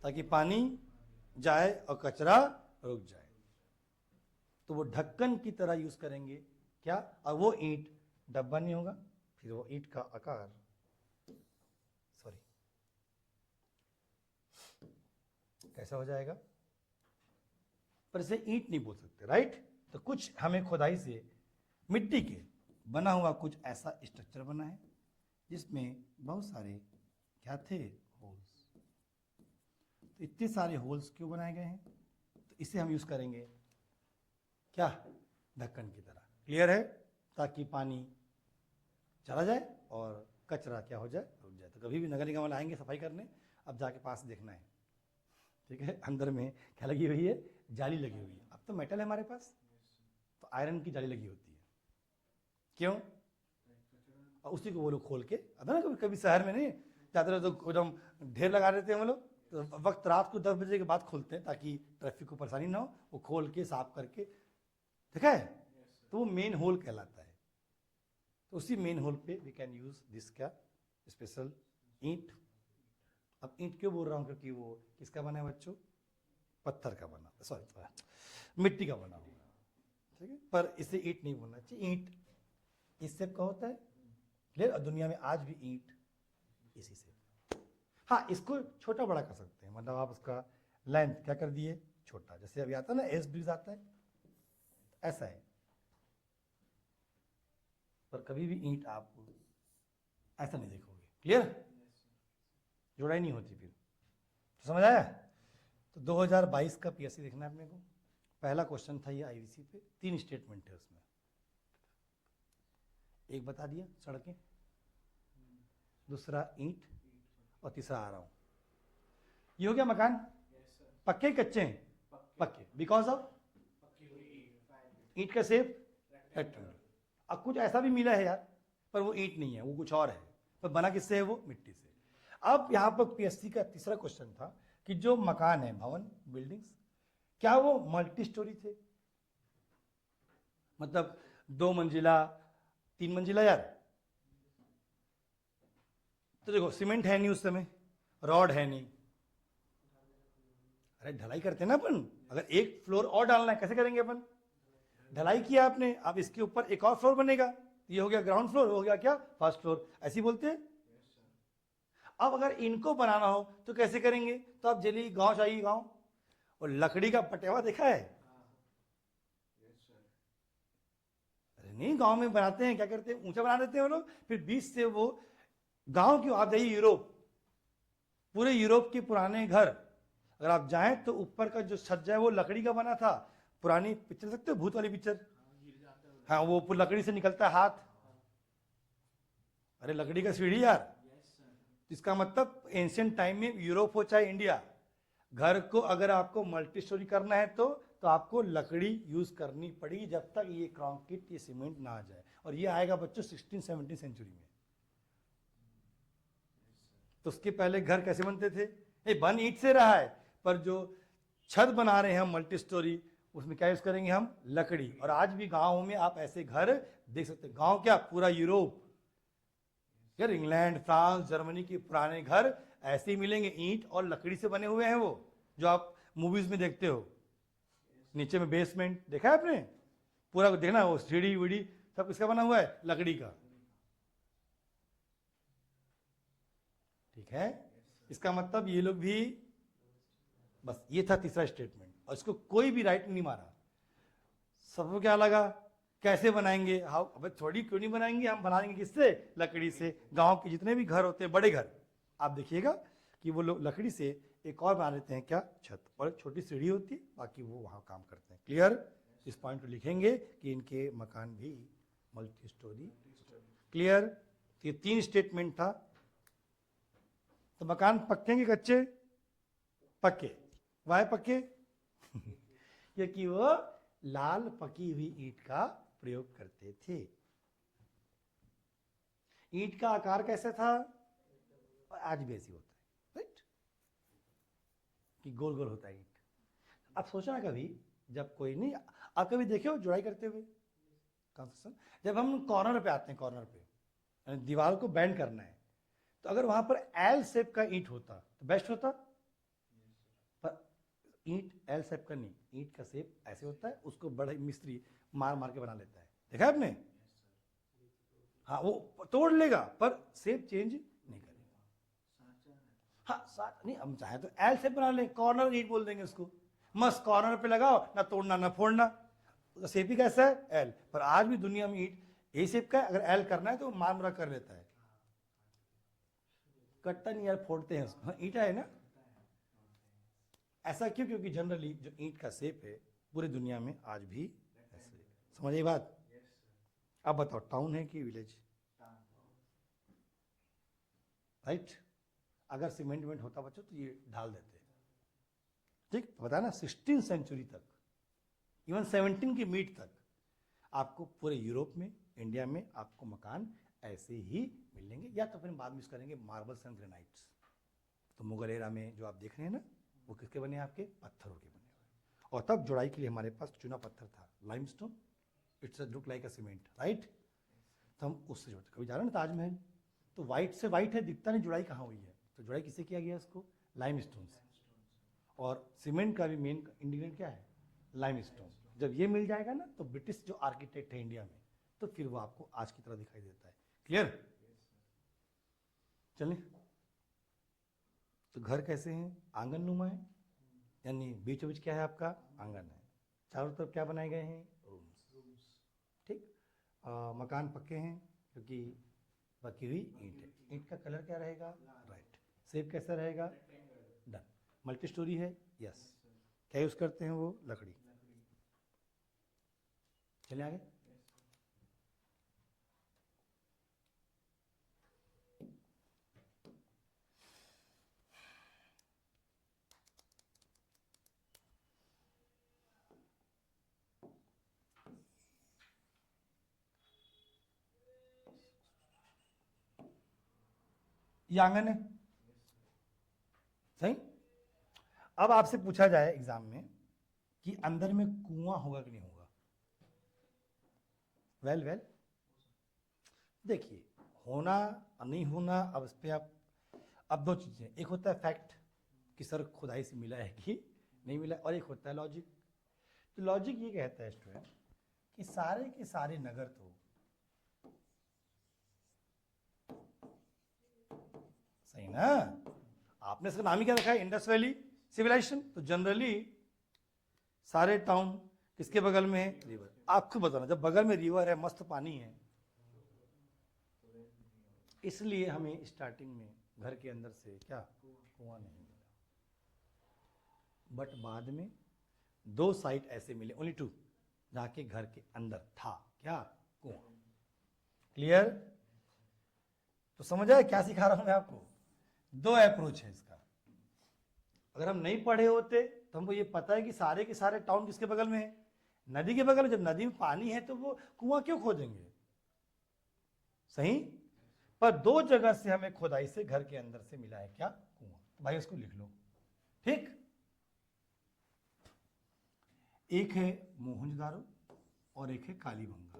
ताकि पानी जाए और कचरा रुक जाए। तो वो ढक्कन की तरह यूज करेंगे, क्या? और वो ईंट डब्बा नहीं होगा, फिर वो ईंट का आकार, सॉरी, कैसा हो जाएगा? पर इसे ईंट नहीं बोल सकते, राइट। तो कुछ हमें खुदाई से मिट्टी के बना हुआ कुछ ऐसा स्ट्रक्चर बना है जिसमें बहुत सारे क्या थे? होल्स। तो इतने सारे होल्स क्यों बनाए गए हैं? तो इसे हम यूज करेंगे क्या? ढक्कन की तरह। क्लियर है? ताकि पानी चला जाए और कचरा क्या हो जाए? रुक जाए। तो कभी भी नगर निगम वाले आएंगे सफाई करने, अब जाके पास देखना है, ठीक है। अंदर में क्या लगी हुई है? जाली लगी हुई है। अब तो मेटल है हमारे पास, तो आयरन की जाली लगी होती है। क्यों? और उसी को वो लोग खोल के, अब ना कभी कभी शहर में नहीं जाते रहे तो एकदम ढेर लगा देते हैं वो लोग, तो वक्त रात को 10 बजे के बाद खोलते हैं ताकि ट्रैफिक को परेशानी ना हो। वो खोल के साफ करके, देखा है? तो वो मेन होल कहलाता है। तो उसी मेन होल पे वी कैन यूज दिस क्या? स्पेशल ईंट। अब ईंट क्यों बोल रहा हूँ? क्योंकि वो किसका बना है बच्चों? पत्थर का बना, सॉरी मिट्टी का बना हुआ, ठीक है। पर इसे ईंट नहीं बोलना चाहिए। ईंट इस शेप का होता है, क्लियर। और दुनिया में आज भी ईंट इसी से। हाँ, इसको छोटा बड़ा कर सकते हैं, मतलब आप उसका लेंथ क्या कर दिए? छोटा। जैसे अभी आता है ना एस ब्रिज आता है, ऐसा है। पर कभी भी ईंट आप ऐसा नहीं देखोगे, क्लियर। जोड़ाई नहीं होती फिर, तो समझ आया। तो 2022 का पीएससी देखना है अपने को। पहला क्वेश्चन था ये आईवीसी पे, 3 स्टेटमेंट है उसमें। एक बता दिया सड़कें, दूसरा ईंट, और तीसरा आ रहा हूं। ये हो गया मकान। पक्के कच्चे हैं? पक्के। बिकॉज ऑफ ईंट का शेप रेक्टेंगल। अब कुछ ऐसा भी मिला है यार, पर वो ईंट नहीं है, वो कुछ और है। पर बना किससे है? वो मिट्टी से। अब यहां पर पीएससी का तीसरा क्वेश्चन था कि जो मकान है, भवन, बिल्डिंग्स, क्या वो मल्टी स्टोरी थे? मतलब 2 मंजिला, 3 मंजिला यार। तो देखो सीमेंट है नहीं उस समय, रॉड है नहीं, अरे ढलाई करते हैं ना अपन। अगर एक फ्लोर और डालना है कैसे करेंगे अपन? ढलाई किया आपने, अब इसके ऊपर एक और फ्लोर बनेगा, ये हो गया ग्राउंड फ्लोर, हो गया क्या? First floor. ऐसे बोलते हैं। अब अगर इनको बनाना हो तो कैसे करेंगे? तो आप जल्दी गांव चाहिए, गांव, और लकड़ी का पटेवा देखा है? अरे नहीं, गांव में बनाते हैं, क्या करते हैं? ऊंचा बना देते हैं वो लोग, फिर बीच से वो गांव क्यों, आप जाइए यूरोप, पूरे यूरोप के पुराने घर अगर आप जाएं तो ऊपर का जो छज्जा है वो लकड़ी का बना था। पुरानी पिक्चर सकते हो, भूत वाली पिक्चर? हाँ, वो लकड़ी से निकलता है हाथ, अरे लकड़ी का सीढ़ी यार। इसका मतलब एंशियंट टाइम में यूरोप हो चाहे इंडिया, घर को अगर आपको मल्टी स्टोरी करना है तो आपको लकड़ी यूज करनी पड़ेगी, जब तक ये कंक्रीट, ये सीमेंट ना आ जाए। और ये आएगा बच्चों 16-17 सेंचुरी में। तो उसके पहले घर कैसे बनते थे? ये बन ईंट से रहा है, पर जो छत बना रहे हैं हम मल्टी स्टोरी, उसमें क्या यूज करेंगे हम? लकड़ी। और आज भी गांवों में आप ऐसे घर देख सकते हैं। गांव क्या, पूरा यूरोप, यार इंग्लैंड, फ्रांस, जर्मनी के पुराने घर ऐसे ही मिलेंगे, ईंट और लकड़ी से बने हुए हैं। वो जो आप मूवीज में देखते हो, नीचे में बेसमेंट देखा है आपने? पूरा देखना, वो सीढ़ी वीढ़ी सब किसका बना हुआ है? लकड़ी का, ठीक है। इसका मतलब ये लोग भी बस ये था तीसरा स्टेटमेंट, और इसको कोई भी राइट नहीं मारा। सबको क्या लगा, कैसे बनाएंगे, हाउ, अबे थोड़ी क्यों नहीं बनाएंगे, हम बनाएंगे किससे, लकड़ी से। गांव के जितने भी घर होते हैं, बड़े घर, आप देखिएगा कि वो लोग लकड़ी से एक और बना लेते हैं, क्या, छत, और एक छोटी सीढ़ी होती है, बाकी वो वहां काम करते हैं। क्लियर? इस पॉइंट को लिखेंगे कि इनके मकान भी मल्टी स्टोरी। क्लियर? ये 3 स्टेटमेंट था। तो मकान पक्के कि कच्चे? पक्के। वाह पक्के क्योंकि वो लाल पकी हुई ईंट का प्रयोग करते थे। ईंट का आकार कैसा था? आज भी ऐसी होता है, राइट, कि गोल गोल होता है ईंट। आप सोचना कभी, जब कोई नहीं, आप कभी देखे हो जुड़ाई करते हुए कंस्ट्रक्शन, जब हम कॉर्नर पे आते हैं, कॉर्नर पे दीवार को बेंड करना है, तो अगर वहां पर एल शेप का ईंट होता तो बेस्ट होता, पर ईंट एल शेप का नहीं, ईंट का शेप ऐसे होता है, उसको बड़ा मिस्त्री मार मार के बना लेता है। देखा आपने? हाँ, वो तोड़ लेगा पर शेप चेंज नहीं करेगा। हाँ, साथ नहीं, हम चाहे तो एल शेप बना लें, कॉर्नर ईंट बोल देंगे उसको, मस्त कॉर्नर पे लगाओ, ना तोड़ना ना फोड़ना, शेप ही कैसा है, एल। पर आज भी दुनिया में ईंट ए शेप का है, अगर एल करना है तो मार मार कर लेता है, कटता नहीं यार, फोड़ते हैं उसको। हाँ, ईंटा है ना। ऐसा क्यों? क्योंकि जनरली जो ईंट का शेप है पूरी दुनिया में आज भी ऐसे। समझ ये बात? अब बताओ, टाउन है कि विलेज? राइट। अगर सीमेंट वेंट होता बच्चों तो ये ढाल देते, ठीक, बताया ना, 16 सेंचुरी तक, इवन 17 की मीट तक आपको पूरे यूरोप में, इंडिया में आपको मकान ऐसे ही मिलेंगे, या तो फिर बाद में यूज करेंगे मार्बल्स एंड ग्रेनाइट्स। तो मुगल एरा में जो आप देख रहे हैं ना, वो किसके बने हैं? आपके पत्थरों के बने हुए। और तब जुड़ाई के लिए हमारे पास चूना पत्थर था, limestone, it's look like a cement, right. तो हम उससे जोड़ते। कभी जा रहे हैं ना ताजमहल, तो वाइट से वाइट है, दिखता नहीं जुड़ाई कहाँ हुई है, तो जुड़ाई किससे किया गया इसको? लाइमस्टोन से। और सीमेंट का भी मेन इंग्रेडिएंट क्या है? लाइमस्टोन। जब ये मिल जाएगा ना, तो ब्रिटिश जो आर्किटेक्ट है इंडिया में, तो फिर वो आपको आज की तरह दिखाई देता है। क्लियर? चलें। तो घर कैसे हैं? आंगन नुमा है, यानी बीचों बीच क्या है आपका? आंगन है। चारों तरफ क्या बनाए गए हैं? रूम्स। ठीक। मकान पक्के हैं क्योंकि पकी हुई ईंट है। ईंट का कलर क्या रहेगा? राइट। शेप कैसा रहेगा? डन। मल्टी स्टोरी है? यस। क्या यूज करते हैं वो? लकड़ी। चलिए आगे। ये आंगन है, सही। अब आपसे पूछा जाए एग्जाम में कि अंदर में कुआं होगा कि नहीं होगा? वेल, देखिए, होना नहीं होना, अब इस पे आप, अब 2 चीजें, एक होता है फैक्ट कि सर खुदाई से मिला है कि नहीं मिला, और एक होता है लॉजिक। तो लॉजिक ये कहता है स्टूडेंट कि सारे के सारे नगर तो सही ना, आपने इसका नाम ही क्या रखा है? Indus valley civilization. तो जनरली सारे टाउन किसके बगल में है? रिवर। आप खुद बताना, जब बगल में रिवर है, मस्त पानी है, इसलिए हमें स्टार्टिंग में घर के अंदर से क्या कुआं नहीं मिला। बट बाद में 2 साइट ऐसे मिले, ओनली 2, जहां के घर के अंदर था क्या? कुआं। क्लियर? तो समझ आए क्या सिखा रहा हूं मैं आपको? 2 अप्रोच है इसका। अगर हम नहीं पढ़े होते तो हमको ये पता है कि सारे के सारे टाउन किसके बगल में है? नदी के बगल में। जब नदी में पानी है तो वो कुआं क्यों खोदेंगे? सही। पर 2 जगह से हमें खुदाई से घर के अंदर से मिला है क्या? कुआं। तो भाई उसको लिख लो, ठीक। एक है मोहनजोदारो और एक है कालीबंगा,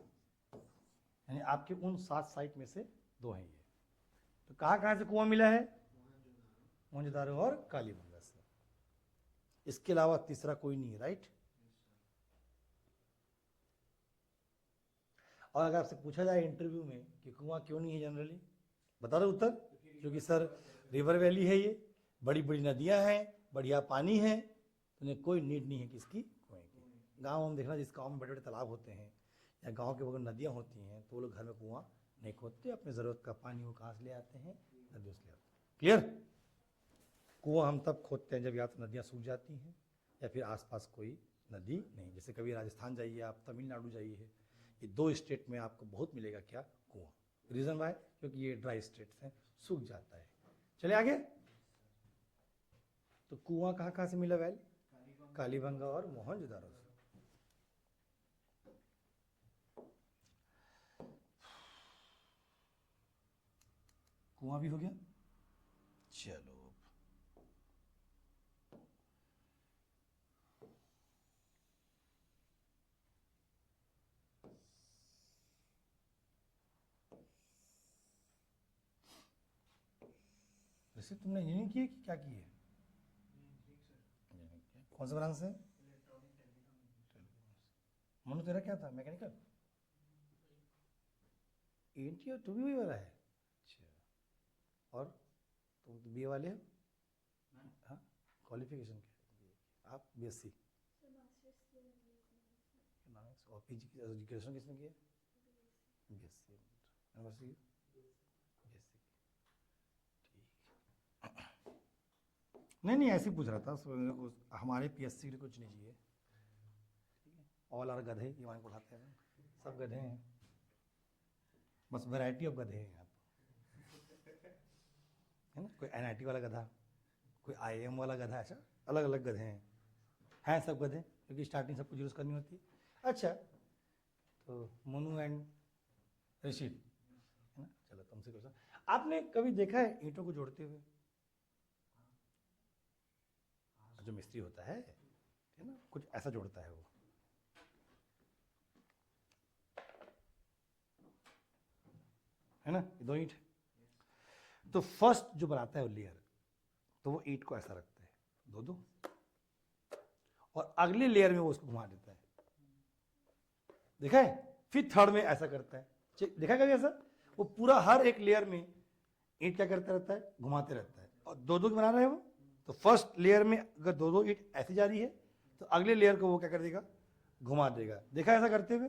यानी आपके उन 7 साइट में से 2 हैं ये। तो कहां से कुआं मिला है? मोहनजोदारो और कालीबंगा से। इसके अलावा तीसरा कोई नहीं है, राइट। और अगर आपसे पूछा जाए इंटरव्यू में कि कुआं क्यों नहीं है, जनरली बता दो उत्तर, क्योंकि सर रिवर वैली है, ये बड़ी बड़ी नदियां हैं, बढ़िया पानी है, तो उन्हें कोई नीड नहीं है किसकी, कुएं की। गाँव में देखना, जिस गाँव में बड़े बड़े तालाब होते हैं या गाँव के बगल नदियाँ होती हैं, तो वो लोग घर में कुआं नहीं खोदते, अपनी ज़रूरत का पानी वो कहाँ से ले आते हैं, नदियों से ले आते हैं। क्लियर? कुआं हम तब खोदते हैं जब या तो नदियाँ सूख जाती हैं या फिर आसपास कोई नदी नहीं। जैसे कभी राजस्थान जाइए आप, तमिलनाडु जाइए, ये 2 स्टेट में आपको बहुत मिलेगा क्या, कुआं। रीज़न वाई, क्योंकि ये ड्राई स्टेट्स हैं, सूख जाता है। चले आगे। तो कुआं कहाँ कहाँ से मिला वैल? कालीबंगा और मोहनजोदारो से। कुआं भी हो गया। चलो वैसे तुमने इंजीनियरिंग की है कि क्या की है? कौन सा ब्रांच है? मनु तेरा क्या था, मैकेनिकल? एनटीओ टू भी वाला है? अच्छा। और तुम तो बी वाले हो? हाँ, क्वालिफिकेशन क्या है? आप बीएससी इकोनॉमिक्स। और पीजी की एजुकेशन किसने किया? BSc university BSc. ठीक। नहीं नहीं, ऐसे ही पूछ रहा था, हमारे पीएससी के लिए कुछ नहीं चाहिए। ठीक है, ऑल आर गधे, ये वहाँ को उठाते हैं, सब गधे हैं, बस वैरायटी ऑफ गधे हैं यहाँ है ना। कोई एनआईटी वाला गधा, कोई आईएम वाला गधा, ऐसा अलग अलग गधे हैं सब गधे, क्योंकि स्टार्टिंग सबको यूज़ करनी होती है। अच्छा, तो मोनू एंड ऋषित है ना। चलो तुमसे क्वेश्चन, आपने कभी देखा है ईंटों को जोड़ते हुए? जो मिस्त्री होता है ना, कुछ ऐसा जोड़ता है वो, है ना, दो ईंट। तो फर्स्ट जो बनाता है वो लेयर, तो वो ईंट को ऐसा रखता है दो, और अगले लेयर में वो उसको घुमा देता है, देखा है? फिर थर्ड में ऐसा करता है, देखा कभी ऐसा? वो पूरा हर एक लेयर में ईंट क्या करता रहता है, घुमाते रहता है, और दो बना रहे हैं वो। तो फर्स्ट लेयर में अगर दो ईंट ऐसी जा रही है, तो अगले लेयर को वो क्या कर देगा, घुमा देगा। देखा ऐसा करते हुए?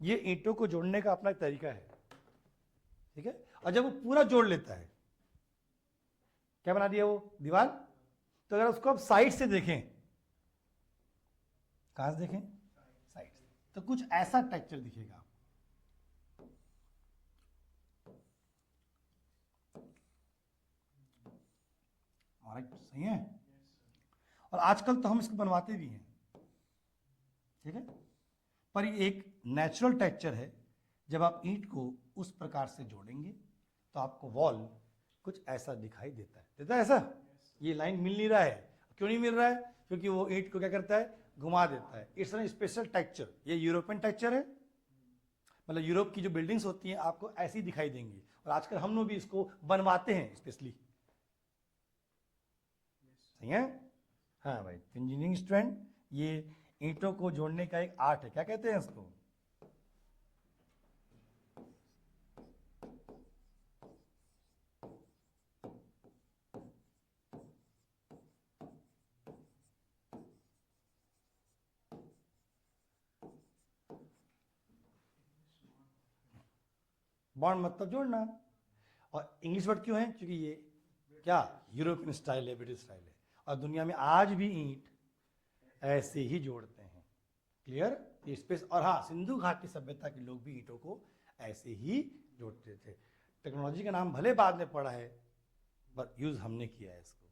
ये ईंटों को जोड़ने का अपना एक तरीका है, ठीक है। और जब वो पूरा जोड़ लेता है, क्या बना दिया वो, दीवार। तो अगर उसको आप साइड से देखें, कहां से देखें, साइड से, तो कुछ ऐसा टेक्सचर दिखेगा। सही है। और आजकल तो हम इसको बनवाते भी हैं, ठीक है। पर ये एक नेचुरल टेक्सचर है। जब आप ईंट को उस प्रकार से जोड़ेंगे तो आपको वॉल कुछ ऐसा दिखाई देता है ऐसा। ये लाइन मिल नहीं रहा है, क्यों नहीं मिल रहा है? क्योंकि वो ईंट को क्या करता है, घुमा देता है। इट्स एन स्पेशल टेक्सचर, ये यूरोपियन टेक्सचर है। मतलब यूरोप की जो बिल्डिंग्स होती हैं आपको ऐसी दिखाई देंगी, और आजकल हम लोग भी इसको बनवाते हैं स्पेशली, सही है। हाँ भाई, इंजीनियरिंग स्टूडेंट, ये ईंटों को जोड़ने का एक आर्ट है, क्या कहते हैं इसको? बॉन्ड मतलब जोड़ना। और इंग्लिश वर्ड क्यों है? क्योंकि ये क्या, यूरोपियन स्टाइल है, ब्रिटिश स्टाइल है, और दुनिया में आज भी ईंट ऐसे ही जोड़ते हैं। क्लियर? ये स्पेस। और हाँ, सिंधु घाटी सभ्यता के लोग भी ईंटों को ऐसे ही जोड़ते थे। टेक्नोलॉजी का नाम भले बाद में पड़ा है, पर यूज हमने किया है इसको।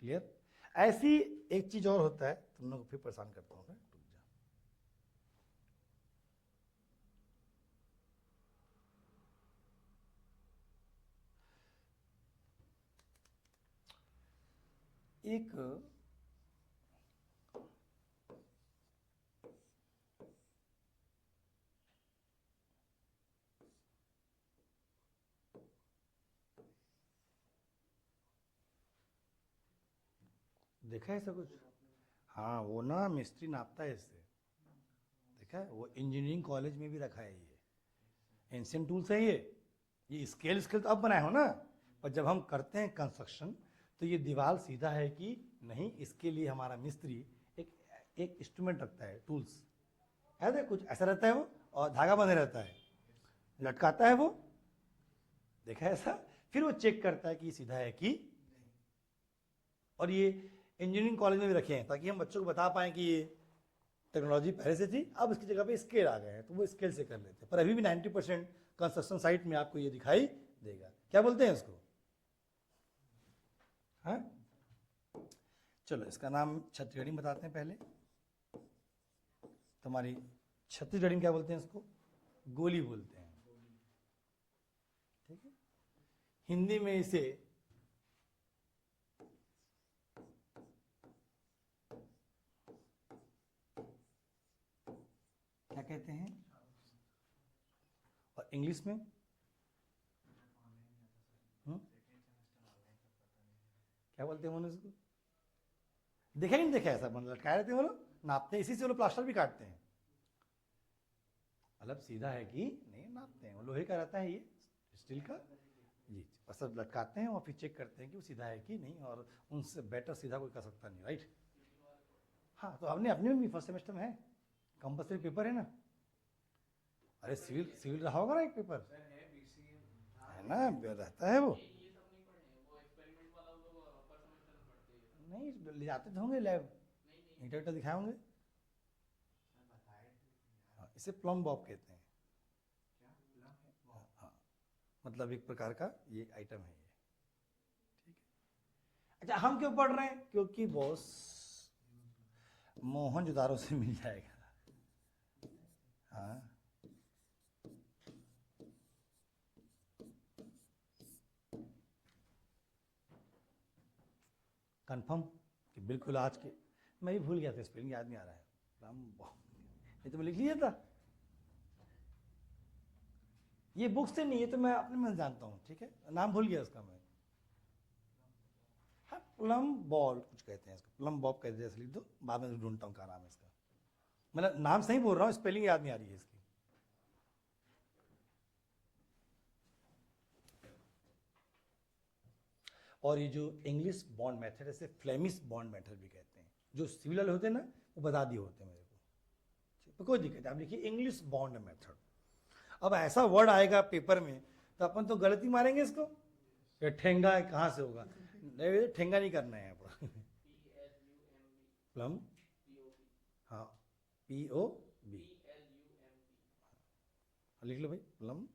क्लियर? ऐसी एक चीज और होता है, तुम लोग फिर परेशान करता हूँ मैं, रुक जा। एक देखा है ऐसा कुछ? हाँ, वो ना मिस्त्री नापता है इससे, देखा है? वो इंजीनियरिंग कॉलेज में भी रखा है ये। एंशियंट टूल्स है ये स्केल तो अब बनाए हो ना, पर जब हम करते हैं कंस्ट्रक्शन तो ये दीवार सीधा है कि नहीं, इसके लिए हमारा मिस्त्री एक इंस्ट्रूमेंट रखता है, टूल्स है कुछ ऐसा रहता है वो, और धागा बंधे रहता है, लटकाता है वो, देखा है ऐसा, फिर वो चेक करता है कि सीधा है कि, और ये इंजीनियरिंग कॉलेज में भी रखे हैं ताकि हम बच्चों को बता पाएं कि ये टेक्नोलॉजी पहले से थी, अब इसकी जगह पे स्केल आ गए हैं, तो वो स्केल से कर लेते हैं। पर अभी भी 90% कंस्ट्रक्शन साइट में आपको ये दिखाई देगा। क्या बोलते हैं इसको? हाँ, चलो इसका नाम छत्तीसगढ़ी में बताते हैं पहले। तुम्हारी छत्तीसगढ़ी में क्या बोलते हैं इसको? गोली बोलते हैं, ठीक है। हिंदी में इसे क्या कहते हैं, और इंग्लिश में क्या बोलते हैं इसको? देखा नहीं देखा ऐसा मतलब लटकाए रहते हैं वो लोग, नापते हैं, इसी से वो लोग प्लास्टर भी काटते हैं। मतलब सीधा है कि नहीं नापते हैं, वो लोहे का रहता है, ये स्टील का जी, बस सब लटकाते हैं और फिर चेक करते हैं कि वो सीधा है कि नहीं, और उनसे बेटर सीधा कोई कर सकता नहीं, राइट। हाँ, तो हमने अपने में फर्स्ट सेमेस्टर में है, कंपल्सरी पेपर है ना। अरे सिविल रहा होगा ना एक पेपर, है ना, रहता है वो। नहीं ले जाते तो होंगे लैब, इंटर दिखाए होंगे। हाँ, इसे प्लम बॉब कहते हैं। हाँ, मतलब एक प्रकार का ये आइटम है ये, ठीक है। अच्छा, हम क्यों पढ़ रहे हैं? क्योंकि बॉस मोहनजोदाड़ो से मिल जाएगा। हाँ, कंफर्म कि बिल्कुल आज के, मैं भी भूल गया था, स्पेलिंग याद नहीं आ रहा है, ये तो मैं लिख लिया था, ये बुक से नहीं, ये तो मैं अपने मन जानता हूँ, ठीक है, नाम भूल गया उसका मैं। हाँ, प्लम बॉल कुछ कहते हैं इसको, प्लम बॉब कहते हैं, लिख दो, बाद में ढूंढता हूँ क्या नाम है इसका, मतलब नाम सही बोल रहा हूँ, स्पेलिंग याद नहीं आ रही है इसकी। और ये जो इंग्लिश बॉन्ड मेथड, ऐसे फ्लेमिश बॉन्ड मेथड भी कहते हैं, जो सिविल वाले होते हैं ना, वो बता दिए होते हैं मेरे को, तो कोई दिक्कत है, आप लिखिए इंग्लिश बॉन्ड मेथड। अब ऐसा वर्ड आएगा पेपर में तो अपन तो गलती मारेंगे इसको, ये ठेंगा कहाँ से होगा, नहीं ठेंगा नहीं करना है आपको। प्लम, हाँ, POB, लिख लो भाई, प्लम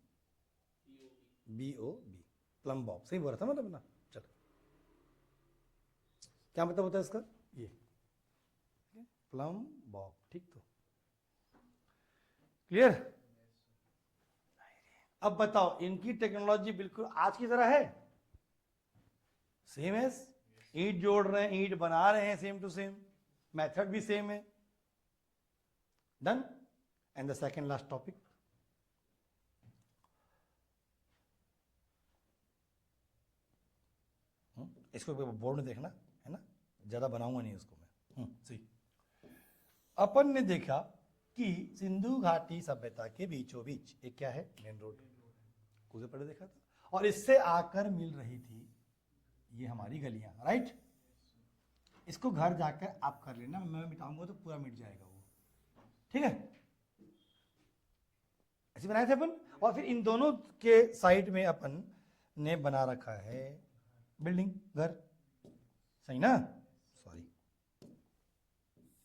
BOB, प्लम बॉब, सही बोल रहा था मतलब ना। चलो, क्या मतलब होता है इसका? ये प्लम बॉब, ठीक, तो क्लियर। अब बताओ, इनकी टेक्नोलॉजी बिल्कुल आज की तरह है, सेम एज, ईंट जोड़ रहे हैं, ईंट बना रहे हैं, सेम टू सेम, मेथड भी सेम है। Done. And the second last topic, इसको बोर्ड में देखना है ना, ज्यादा बनाऊंगा नहीं इसको मैं। सी, अपन ने देखा कि सिंधु घाटी सभ्यता के बीचों बीच एक क्या है, मेन रोड, कुछ पहले देखा था, और इससे आकर मिल रही थी ये हमारी गलियां, राइट। इसको घर जाकर आप कर लेना, मैं मिटाऊंगा तो पूरा मिट जाएगा वो, ठीक है। ऐसे बनाए थे अपन, और फिर इन दोनों के साइड में अपन ने बना रखा है बिल्डिंग, घर, सही ना, सॉरी,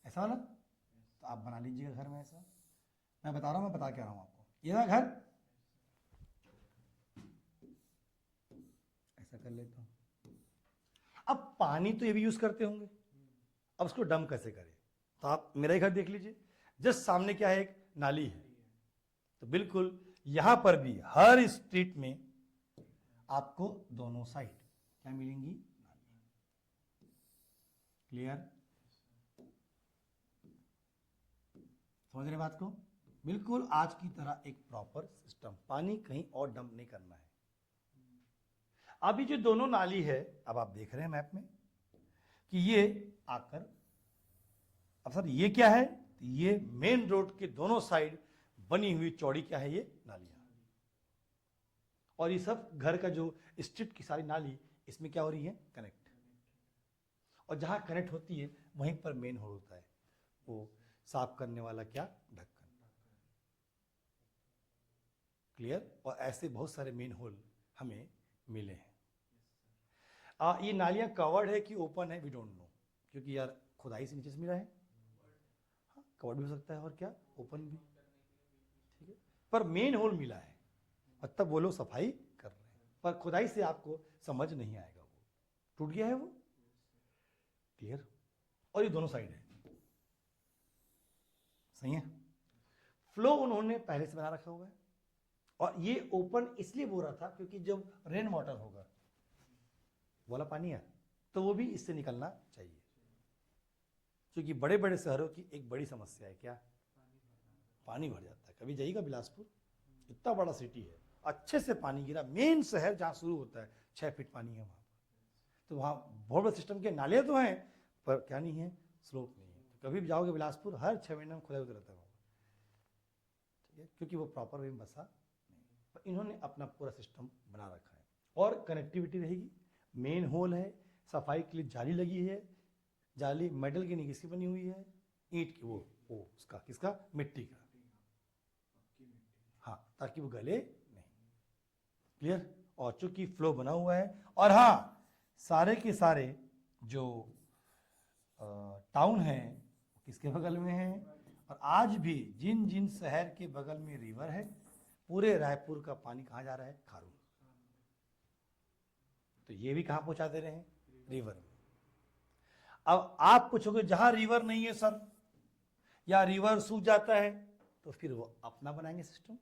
ऐसा वाला, तो आप बना लीजिएगा घर में ऐसा, मैं बता रहा हूं, मैं बता के आ रहा हूं आपको, ये ना घर, ऐसा कर लेता हूं। अब पानी तो ये भी यूज करते होंगे, अब उसको डंप कैसे करें, तो आप मेरा ही घर देख लीजिए, जस्ट सामने क्या है, एक नाली है, तो बिल्कुल यहां पर भी हर स्ट्रीट में आपको दोनों साइड क्या मिलेंगी, नाली। क्लियर, समझ रहे बात को? बिल्कुल आज की तरह एक प्रॉपर सिस्टम, पानी कहीं और डंप नहीं करना है। अभी जो दोनों नाली है, अब आप देख रहे हैं मैप में कि ये आकर, अब सर ये क्या है, ये मेन रोड के दोनों साइड बनी हुई चौड़ी क्या है, ये नालियां, और ये सब घर का जो स्ट्रीट की सारी नाली इसमें क्या हो रही है, कनेक्ट। और जहाँ कनेक्ट होती है वहीं पर मेन होल होता है, वो साफ करने वाला क्या, ढक्कन। क्लियर। और ऐसे बहुत सारे मेन होल हमें मिले हैं। ये नालियाँ कवर्ड है कि ओपन है, वी डोंट नो, क्योंकि यार खुदाई से नीचे से मिला है। हाँ, कवर्ड भी हो सकता है और क्या, ओपन भी, ठीक है। पर मेन होल मिला है, मतलब वो लोग सफाई कर रहे हैं, पर खुदाई से आपको समझ नहीं आएगा, वो टूट गया है वो। क्लियर। और ये दोनों साइड है, सही है। फ्लो उन्होंने पहले से बना रखा हुआ है, और ये ओपन इसलिए बोल रहा था क्योंकि जब रेन वाटर होगा, वाला पानी है, तो वो भी इससे निकलना चाहिए। क्योंकि बड़े बड़े शहरों की एक बड़ी समस्या है क्या, पानी भर जाता है। कभी जाइएगा बिलासपुर, इतना बड़ा सिटी है, अच्छे से पानी गिरा, मेन शहर जहाँ शुरू होता है 6 फीट पानी है वहाँ पर, तो वहाँ बहुत बड़े सिस्टम के नाले तो हैं, पर क्या नहीं है, स्लोप नहीं है। तो कभी भी जाओगे बिलासपुर, हर 6 महीने में खुदा होता रहता है वहाँ, ठीक है, क्योंकि वो प्रॉपर वे में बसा नहीं। पर इन्होंने अपना पूरा सिस्टम बना रखा है, और कनेक्टिविटी रहेगी। मेन होल है, सफाई के लिए जाली लगी है, जाली मेटल की नहीं, किसकी बनी हुई है, ईंट की, वो उसका किसका, मिट्टी का, हाँ, ताकि वो गले नहीं। क्लियर। और चूंकि फ्लो बना हुआ है, और हाँ, सारे के सारे जो टाउन है किसके बगल में है, और आज भी जिन जिन शहर के बगल में रिवर है, पूरे रायपुर का पानी कहाँ जा रहा है, खारून। तो ये भी कहाँ पहुंचा दे रहे हैं, रिवर में। अब आप पूछोगे जहां रिवर नहीं है सर, या रिवर सूख जाता है, तो फिर वो अपना बनाएंगे सिस्टम,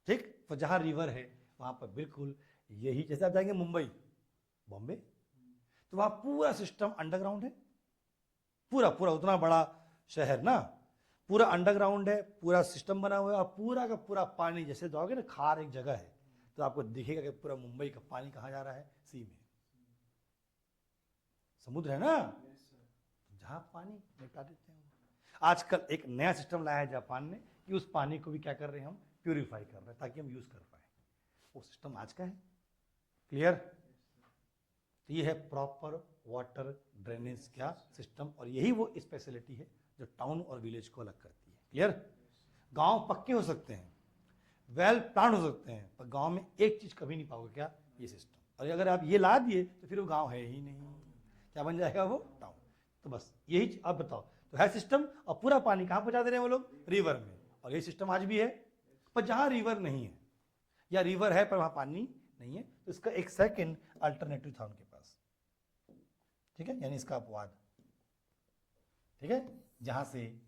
ठीक। तो जहां रिवर है वहां पर बिल्कुल यही, जैसे आप जाएंगे मुंबई, बॉम्बे, तो वहां पूरा सिस्टम अंडरग्राउंड है, पूरा पूरा उतना बड़ा शहर ना, पूरा अंडरग्राउंड है, पूरा सिस्टम बना हुआ है, और पूरा का पूरा पानी, जैसे जाओगे ना खार एक जगह है, तो आपको दिखेगा कि पूरा मुंबई का पानी कहाँ जा रहा है, सी में, समुद्र है ना, जहां पानी निपटा देते हैं। आजकल एक नया सिस्टम लाया है जापान ने, कि उस पानी को भी क्या कर रहे हैं हम, प्यूरिफाई कर रहे हैं, ताकि हम यूज कर पाए। वो सिस्टम आज का है। क्लियर। तो ये है प्रॉपर वाटर ड्रेनेज क्या सिस्टम, और यही वो स्पेशलिटी है जो टाउन और विलेज को अलग करती है। क्लियर। गांव पक्के हो सकते हैं, वेल प्लान हो सकते हैं, पर गांव में एक चीज कभी नहीं पाओगे, क्या, ये सिस्टम। और अगर आप ये ला दिए तो फिर वो गांव है ही नहीं, क्या बन जाएगा वो, टाउन। तो बस यही आप बताओ, तो है सिस्टम, और पूरा पानी कहाँ पहुंचा दे रहे हैं वो लोग, रिवर में। और ये सिस्टम आज भी है, पर जहां रिवर नहीं है, या रिवर है पर वहां पानी नहीं है, तो इसका एक सेकंड अल्टरनेटिव था उनके पास, ठीक है, यानी इसका अपवाद, ठीक है, जहां से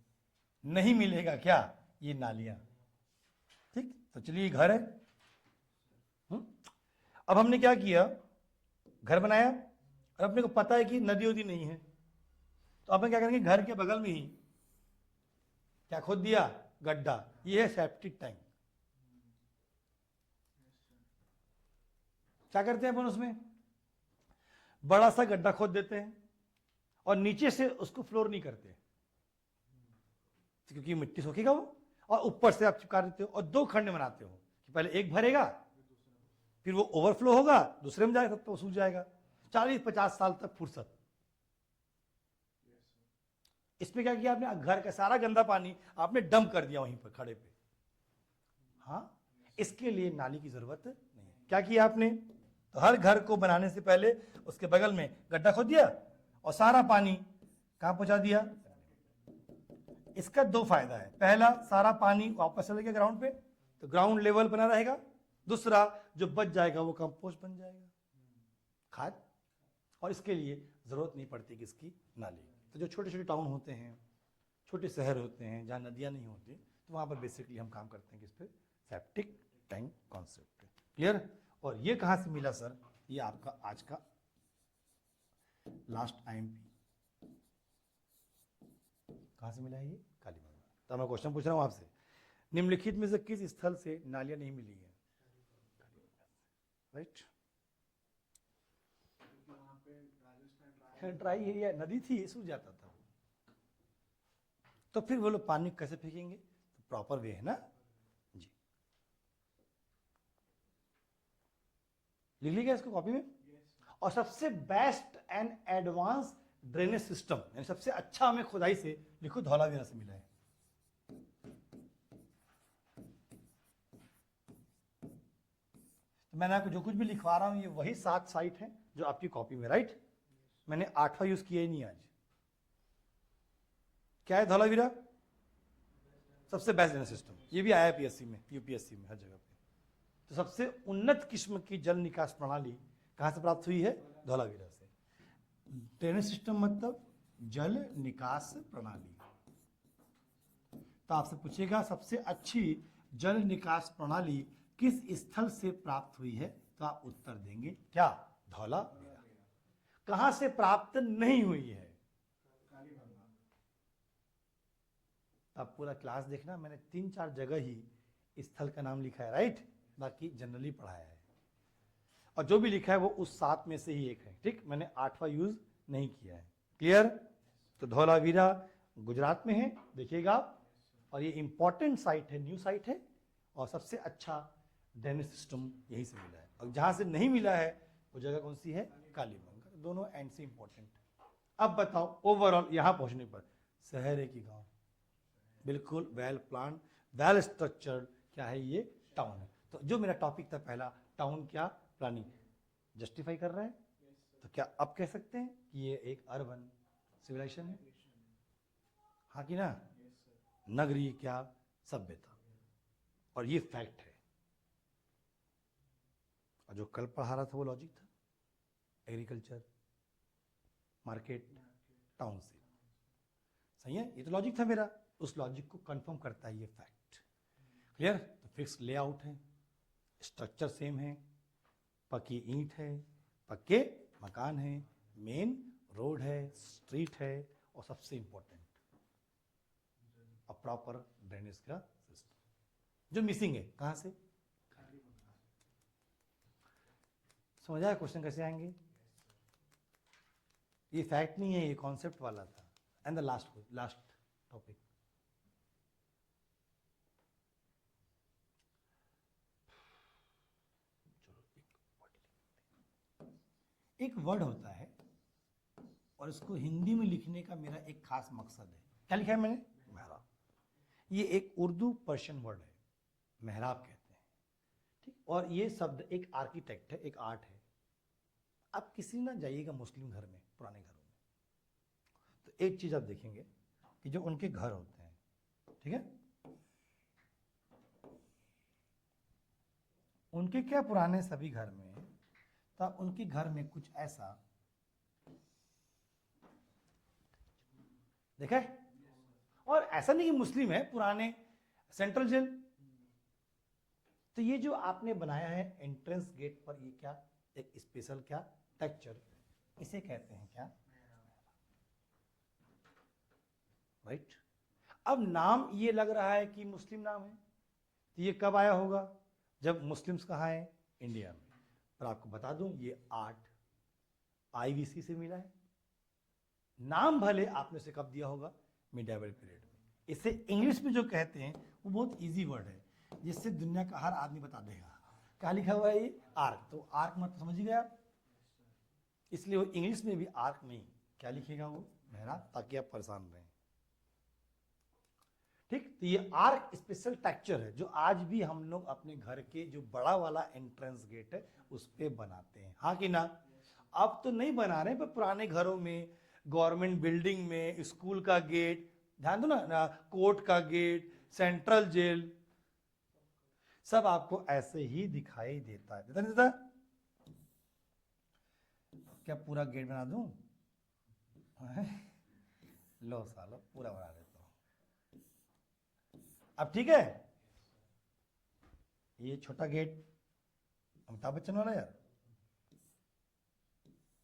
नहीं मिलेगा क्या, ये नालियां, ठीक। तो चलिए घर है। अब हमने क्या किया, घर बनाया, और अपने को पता है कि नदी वदी नहीं है, तो अपन क्या करेंगे, घर के बगल में ही क्या खोद दिया, गड्ढा। ये है सेप्टिक टैंक। क्या करते हैं अपन उसमें, बड़ा सा गड्ढा खोद देते हैं, और नीचे से उसको फ्लोर नहीं करते, क्योंकि मिट्टी सोखेगा वो, और ऊपर से आप चिपका देते हो, और 2 खंड बनाते हो, कि पहले एक भरेगा, फिर वो ओवरफ्लो होगा, दूसरे में जाएगा, तो सूख जाएगा। 40-50 साल तक फुर्सत। इसमें क्या किया आपने, घर का सारा गंदा पानी आपने डंप कर दिया वहीं पर खड़े पे। हाँ, इसके लिए नाली की जरूरत नहीं है। क्या किया आपने, तो हर घर को बनाने से पहले उसके बगल में गड्ढा खोद दिया, और सारा पानी कहां पहुंचा दिया। इसका 2 फायदा है, पहला, सारा पानी वापस चले गया ग्राउंड पे, तो ग्राउंड लेवल बना रहेगा। दूसरा, जो बच जाएगा वो कंपोस्ट बन जाएगा, खाद। और इसके लिए जरूरत नहीं पड़ती किसकी, नाली। तो जो छोटे छोटे टाउन होते हैं, छोटे शहर होते हैं, जहाँ नदियाँ नहीं होती, तो वहाँ पर बेसिकली हम काम करते हैं किस पे, सेप्टिक टैंक कॉन्सेप्ट पे। क्लियर। और ये कहाँ से मिला सर, ये आपका आज का लास्ट IMP। कहाँ से मिला है ये, कालीबंगा। तो मैं क्वेश्चन पूछ रहा हूँ आपसे, निम्नलिखित में से किस स्थल से नालियाँ नहीं मिली है, राइट। ड्राई एरिया, नदी थी, सूख जाता था, तो फिर वो लोग पानी कैसे फेंकेंगे, तो प्रॉपर वे है ना जी। लिख लीजिएगा इसको कॉपी में। और सबसे best and advance drainage system, यानी सबसे अच्छा हमें खुदाई से लिखो धौलावीरा से मिला है। तो मैंने आपको जो कुछ भी लिखवा रहा हूं ये वही 7 साइट है जो आपकी कॉपी में, राइट। मैंने 8वां यूज किया ही नहीं आज। क्या है धौलावीरा? सबसे बेस्ट ड्रेनेज सिस्टम। ये भी आया पीएससी में, यूपीएससी में, हर जगह पे। तो सबसे उन्नत किस्म की जल निकास प्रणाली कहां से प्राप्त हुई है? धौलावीरा से। ड्रेनेज सिस्टम मतलब जल निकास प्रणाली। तो आपसे पूछेगा सबसे अच्छी जल निकास प्रणाली किस स्थल से प्राप्त हुई है, तो आप उत्तर देंगे क्या? धौलावीरा। कहां से प्राप्त नहीं हुई है? अब पूरा क्लास देखना, मैंने 3-4 जगह ही स्थल का नाम लिखा है, राइट, बाकी जनरली पढ़ाया है। और जो भी लिखा है वो उस 7 में से ही एक है, ठीक। मैंने 8वां यूज नहीं किया है। क्लियर? तो धौलावीरा गुजरात में है, देखिएगा आप। और ये इंपॉर्टेंट साइट है, न्यू साइट है, और सबसे अच्छा ड्रेनेज सिस्टम यहीं से मिला है। और जहां से नहीं मिला है वो जगह कौन सी है? कालीबंगा। दोनों एंड से इंपॉर्टेंट। अब बताओ ओवरऑल यहां पहुंचने पर शहर है कि गांव? बिल्कुल वेल प्लान, वेल स्ट्रक्चर्ड, क्या है ये? टाउन है। तो जो मेरा टॉपिक था पहला, टाउन क्या प्लानिंग जस्टिफाई कर रहा है, तो क्या अब कह सकते हैं कि ये एक अर्बन सिविलाइजेशन है? हाँ कि ना? नगरीय क्या सभ्यता। और ये फैक्ट है। और जो कल पढ़ा रहा था वो लॉजिक था, एग्रीकल्चर, मार्केट, टाउनशिप। सही है, ये तो लॉजिक था मेरा। उस लॉजिक को कंफर्म करता है ये फैक्ट। क्लियर? तो फिक्स लेआउट है, स्ट्रक्चर सेम है, पक्की ईंट है, पक्के मकान है, मेन रोड है, स्ट्रीट है, और सबसे इंपॉर्टेंट प्रॉपर ड्रेनेज का सिस्टम। जो मिसिंग है कहां से? समझ आया क्वेश्चन कैसे आएंगे? ये फैक्ट नहीं है, ये कॉन्सेप्ट वाला था। एंड द लास्ट टॉपिक, एक वर्ड होता है और इसको हिंदी में लिखने का मेरा एक खास मकसद है। क्या लिखा है मैंने? मेहराब। ये एक उर्दू पर्शियन वर्ड है, मेहराब कहते हैं, ठीक। और ये शब्द एक आर्किटेक्ट है, एक आर्ट है। आप किसी ना जाइएगा मुस्लिम घर में, पुराने घरों में, तो एक चीज आप देखेंगे कि जो उनके घर होते हैं, ठीक है, उनके क्या पुराने सभी घर में, तो उनके घर में कुछ ऐसा देखा है। और ऐसा नहीं कि मुस्लिम है, पुराने सेंट्रल जेल। तो ये जो आपने बनाया है एंट्रेंस गेट पर, ये क्या एक स्पेशल क्या टेक्सचर, इसे कहते हैं क्या? राइट। अब नाम ये लग रहा है कि मुस्लिम नाम है, तो ये कब आया होगा? जब मुस्लिम्स कहाँ हैं? इंडिया में। पर आपको बता दूं ये आर्ट आईवीसी से मिला है। नाम भले आपने से कब दिया होगा? मिडिएवल पीरियड में। इसे इंग्लिश में जो कहते हैं वो बहुत इजी वर्ड है, जिससे दुनिया का हर आदमी बता देगा। क्या लिखा हुआ है ये? आर्क। तो आर्क मतलब समझ गए आप, इसलिए वो इंग्लिश में भी आर्क नहीं, क्या लिखेगा वो? मेहराब, ताकि आप परेशान रहें, ठीक। तो ये आर्क स्पेशल टेक्सचर है जो आज भी हम लोग अपने घर के जो बड़ा वाला एंट्रेंस गेट है उस पे बनाते हैं, हाँ कि ना? अब तो नहीं बना रहे, पर पुराने घरों में, गवर्नमेंट बिल्डिंग में, स्कूल का गेट, ध्यान दो ना, कोर्ट का गेट, सेंट्रल जेल, सब आपको ऐसे ही दिखाई देता है। देता नहीं देता? क्या पूरा गेट बना दूं? लो सालो, पूरा बना देता हूं। अब ठीक है, ये छोटा गेट अमिताभ बच्चन वाला यार,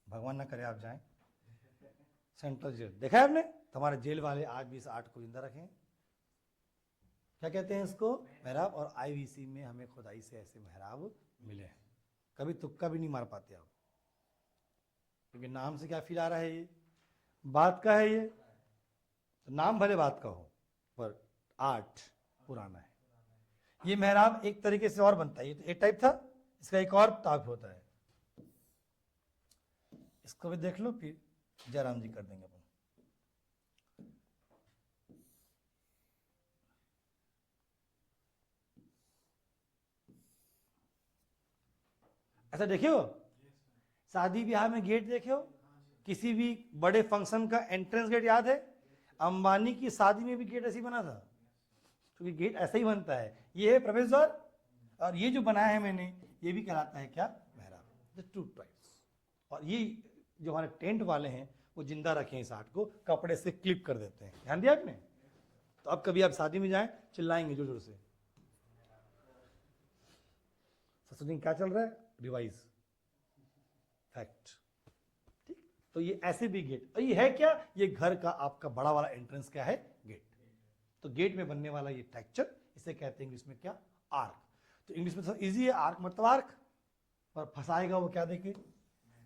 भगवान ना करे आप जाएं सेंट्रल जेल। देखा है आपने? तुम्हारे जेल वाले आज भी इस आर्ट को जिंदा रखें। क्या कहते हैं इसको? मेहराब। और आईवीसी में हमें खुदाई से ऐसे मेहराब मिले हैं, कभी तुक्का भी नहीं मार पाते आप, क्योंकि नाम से क्या फील आ रहा है? ये बात का है, ये तो नाम भले बात का हो पर आर्ट पुराना है। ये मेहराब एक तरीके से और बनता है, ये तो एक टाइप था, इसका एक और टाइप होता है। इसको भी देख लो, फिर जयराम जी कर देंगे अपन। ऐसा देखे हो शादी ब्याह में गेट देखे हो? किसी भी बड़े फंक्शन का एंट्रेंस गेट याद है? अंबानी की शादी में भी गेट ऐसे ही बना था, क्योंकि गेट ऐसा ही बनता है। ये है प्रवेश द्वार, और ये जो बनाया है मैंने ये भी कहलाता है क्या? मेहराब, द टू टाइप्स। और ये जो हमारे टेंट वाले हैं वो जिंदा रखे हैं इस आर्ट को, कपड़े से क्लिप कर देते हैं। ध्यान दिया आपने? तो अब कभी आप शादी में जाएं, चिल्लाएंगे जोर जोर से, ससुरी क्या चल रहा है, रिवाइज फैक्ट। ठीक, तो ये ऐसे भी गेट, और ये है क्या? ये घर का आपका बड़ा वाला एंट्रेंस क्या है? गेट। तो गेट में बनने वाला ये टेक्सचर, इसे कहते हैं इंग्लिश में क्या? आर्क। तो इंग्लिश में थोड़ा इजी है, आर्क मतलब आर्क, पर फंसाएगा वो क्या देखे?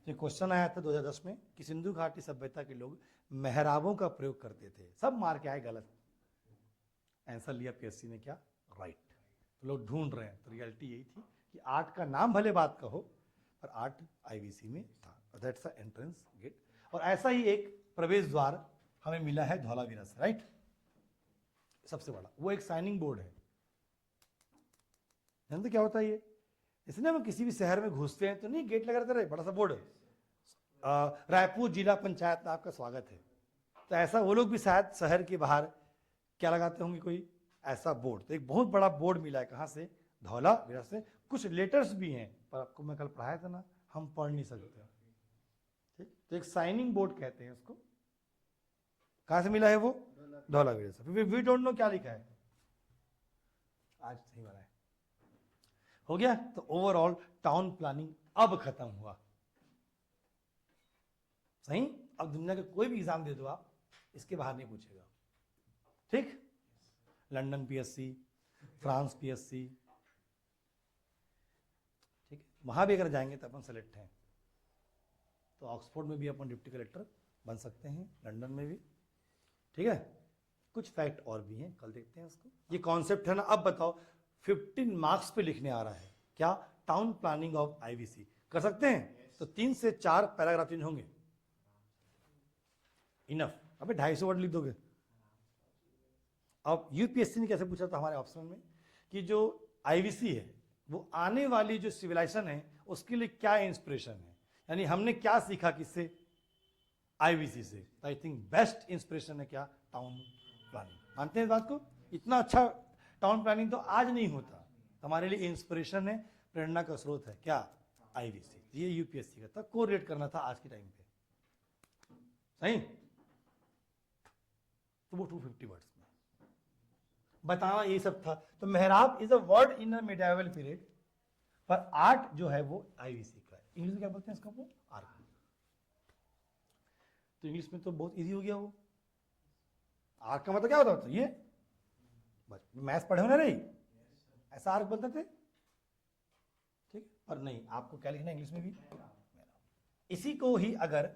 तो क्वेश्चन आया था 2010 में कि सिंधु घाटी सभ्यता के लोग मेहराबों का प्रयोग करते थे, सब मार के आए गलत। आंसर लिया पीएससी ने क्या? राइट। तो लोग ढूंढ रहे हैं, तो रियलिटी यही थी कि आर्ट का नाम भले बात का हो, पर आर्ट आईवीसी में था। That's the entrance gate. और ऐसा ही एक प्रवेश द्वार हमें मिला है धौलावीरा से, राइट? सबसे बड़ा वो एक साइनिंग बोर्ड है। जानते क्या होता है ये? इसलिए हम किसी भी शहर में घुसते हैं तो नहीं गेट लगा रहता है, बड़ा सा बोर्ड है, रायपुर जिला पंचायत में आपका स्वागत है। तो ऐसा वो लोग भी शायद शहर के बाहर क्या लगाते होंगे, कोई ऐसा बोर्ड। तो एक बहुत बड़ा बोर्ड मिला है, कहाँ से? धौलावीरा से। कुछ लेटर्स भी हैं, पर आपको मैं कल पढ़ाया था ना, हम पढ़ नहीं सकते। ठीक, तो एक साइनिंग बोर्ड कहते हैं उसको। कहाँ से मिला है वो? धौलावीरा से। वी डोंट नो क्या लिखा है, आज सही बना है। हो गया? तो ओवरऑल टाउन प्लानिंग अब खत्म हुआ। सही? अब दुनिया के कोई भी एग्जाम दे दो आप, इसके बाहर नहीं पूछेगा। ठीक? लंदन पीएससी, फ्रांस पीएससी, ठीक है, वहां भी अगर जाएंगे तो अपन सेलेक्ट हैं। तो ऑक्सफोर्ड में भी अपन डिप्टी कलेक्टर बन सकते हैं, लंदन में भी। ठीक है? कुछ फैक्ट और भी हैं, कल देखते हैं उसको। ये कॉन्सेप्ट है ना। अब बताओ, 15 मार्क्स पे लिखने आ रहा है क्या? Town planning of IVC. कर सकते हैं? तो 3 से 4 पैराग्राफ चेंज होंगे, इनफ। अबे 250 वर्ड लिख दोगे। अब यूपीएससी ने कैसे पूछा था हमारे ऑप्शन में कि जो आईवीसी है वो आने वाली जो सिविलाइजेशन है उसके लिए क्या इंस्पिरेशन है, यानी हमने क्या सीखा किससे? आईवीसी से। आई थिंक बेस्ट इंस्पिरेशन है क्या? Town planning. मानते हैं इस बात को? इतना अच्छा टाउन प्लानिंग तो आज नहीं होता। हमारे लिए इंस्पिरेशन है, प्रेरणा का स्रोत है क्या? आईवीसी। ये यूपीएससी का था, कोरिलेट करना था आज के टाइम पे। सही? तो वो 250 वर्ड्स में बताना ये सब था। तो मेहराब is a word in a medieval period, पर आर्ट जो है वो आईवीसी का है। इंग्लिश में क्या बोलते हैं इसको? वो आर्ट। तो इंग्लिश में तो बहुत इजी हो गया वो। आर्क का मतलब क्या होता था? ये बस मैथ्स पढ़े हो ना, नहीं ऐसा आर्क बनते थे। ठीक, पर नहीं, आपको क्या लिखना है इंग्लिश में भी? इसी को ही अगर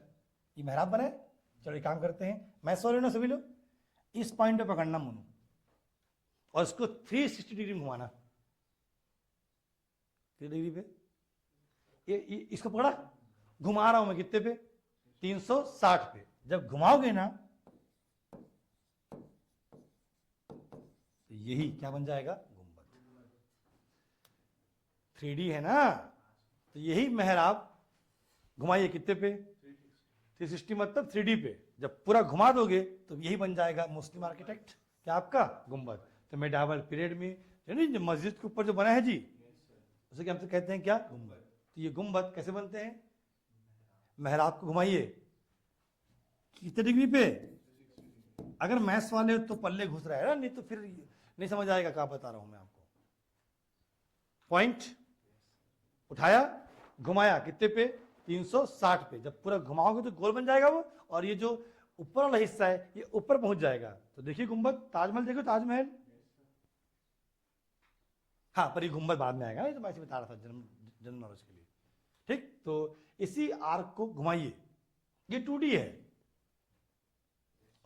ये मेहराब बनाए, चलो एक काम करते हैं, मैं सो रहे ना सभी लोग, इस पॉइंट पे पकड़ना मुनु और इसको 360 डिग्री घुमाना। कितने डिग्री पे? ये इसको पकड़ा, घुमा रहा हूं मैं कितने पे? 360 पे। जब घुमाओगे ना तो यही क्या बन जाएगा? गुंबद। 3D है ना, तो यही मेहराब घुमाइए कितने पे? 360 मतलब 3D पे। जब पूरा घुमा दोगे तो यही बन जाएगा मुस्लिम आर्किटेक्ट क्या आपका? गुंबद। तो मेडावल पीरियड में जो मस्जिद के ऊपर जो बना है जी, उसे क्या हम कहते हैं क्या? गुंबद। तो ये गुंबद कैसे बनते हैं? मेहराब को घुमाइए कितने डिग्री पे? अगर मैथ्स वाले तो पल्ले घुस रहा है ना, नहीं तो फिर नहीं समझ आएगा क्या बता रहा हूं मैं आपको। पॉइंट उठाया, घुमाया कितने पे? 360 पे। जब पूरा घुमाओगे तो गोल बन जाएगा वो, और ये जो ऊपर वाला हिस्सा है ये ऊपर पहुंच जाएगा। तो देखिए गुंबद, ताजमहल देखो, ताजमहल। हाँ, पर ये गुंबद बाद में आएगा, ये तो मैं ऐसे बता रहा था जनरल नॉलेज के लिए। ठीक, तो इसी आर्क को घुमाइए, ये 2D है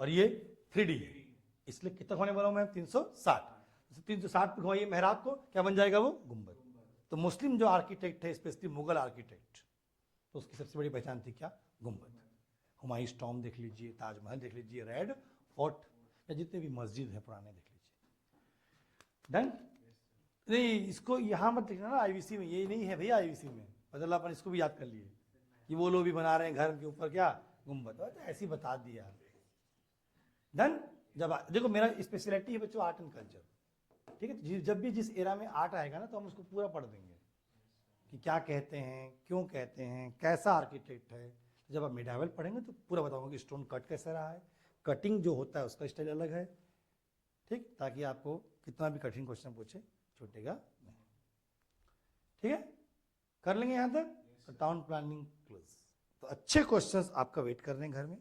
और ये 3D है, इसलिए कितना होने वाला हूं मैं? 360। 360 पे घुमाइए मेहराब को, क्या बन जाएगा वो? गुंबद। तो मुस्लिम जो आर्किटेक्ट है, स्पेशली मुगल आर्किटेक्ट, तो उसकी सबसे बड़ी पहचान थी क्या? गुंबद। हुमायूं टॉम्ब देख लीजिए, ताजमहल देख लीजिए, रेड फोर्ट, या जितने भी मस्जिद हैं पुराने देख लीजिए। डन? नहीं, इसको यहाँ मत देखना ना आईवीसी में, ये नहीं है भैया आईवीसी में, मतलब अपन इसको भी याद कर लिए कि वो लोग भी बना रहे हैं घर के ऊपर क्या गुंबद, तो ऐसे ही बता दिया। डन? जब देखो मेरा स्पेशलिटी है बच्चों आर्ट एंड कल्चर, ठीक है, तो जब भी जिस एरा में आर्ट आएगा ना तो हम उसको पूरा पढ़ देंगे कि क्या कहते हैं, क्यों कहते हैं, कैसा आर्किटेक्ट है। जब आप मिडावल पढ़ेंगे तो पूरा बताऊंगा कि स्टोन कट कैसे रहा है, कटिंग जो होता है उसका स्टाइल अलग है, ठीक, ताकि आपको कितना भी कठिन क्वेश्चन पूछे छूटेगा नहीं। ठीक है, कर लेंगे यहां तक। तो टाउन प्लानिंग क्लोज, तो अच्छे क्वेश्चंस आपका वेट कर रहे हैं घर में,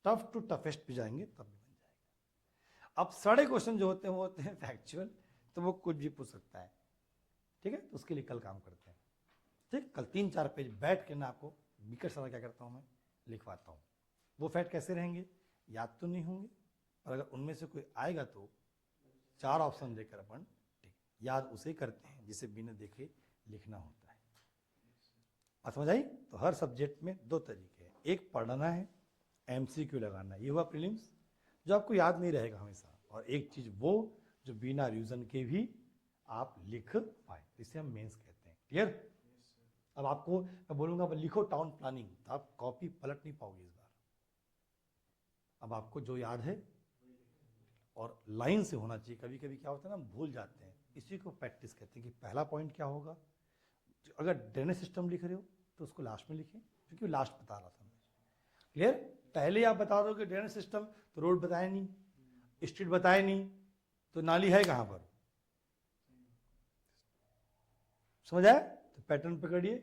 टफ टू टफेस्ट भी जाएंगे तब भी बन जाएगा। अब सारे क्वेश्चन जो होते हैं वो होते हैं फैक्चुअल, तो वो कुछ भी पूछ सकता है, ठीक है, तो उसके लिए कल काम करते हैं। ठीक, कल 3-4 पेज बैठ के ना आपको बिकट सारा क्या करता हूँ मैं लिखवाता हूँ। वो फैक्ट कैसे रहेंगे, याद तो नहीं होंगे, और अगर उनमें से कोई आएगा तो 4 ऑप्शन देकर अपन ठीक याद उसे करते हैं जिसे बिना देखे लिखना होता है। बात समझ आई? तो हर सब्जेक्ट में 2 तरीके हैं, एक पढ़ना है, एमसीक्यू लगाना है, ये हुआ प्रीलिम्स जो आपको याद नहीं रहेगा हमेशा, और एक चीज वो जो बिना रिवीजन के भी आप लिख पाए, इसे हम मेंस कहते हैं। क्लियर? अब आपको मैं बोलूंगा अब लिखो टाउन प्लानिंग, तो आप कॉपी पलट नहीं पाओगे इस बार। अब आपको जो याद है और लाइन से होना चाहिए। कभी कभी क्या होता है ना, हम भूल जाते हैं, इसी को प्रैक्टिस कहते हैं कि पहला पॉइंट क्या होगा। अगर ड्रेनेज सिस्टम लिख रहे हो तो उसको लास्ट में लिखें, क्योंकि लास्ट बता रहा था मैं। क्लियर? पहले आप बता दो कि ड्रेनेज सिस्टम, तो रोड बताए नहीं, स्ट्रीट बताए नहीं, तो नाली है कहां पर, समझ आया? तो पैटर्न पकड़िए,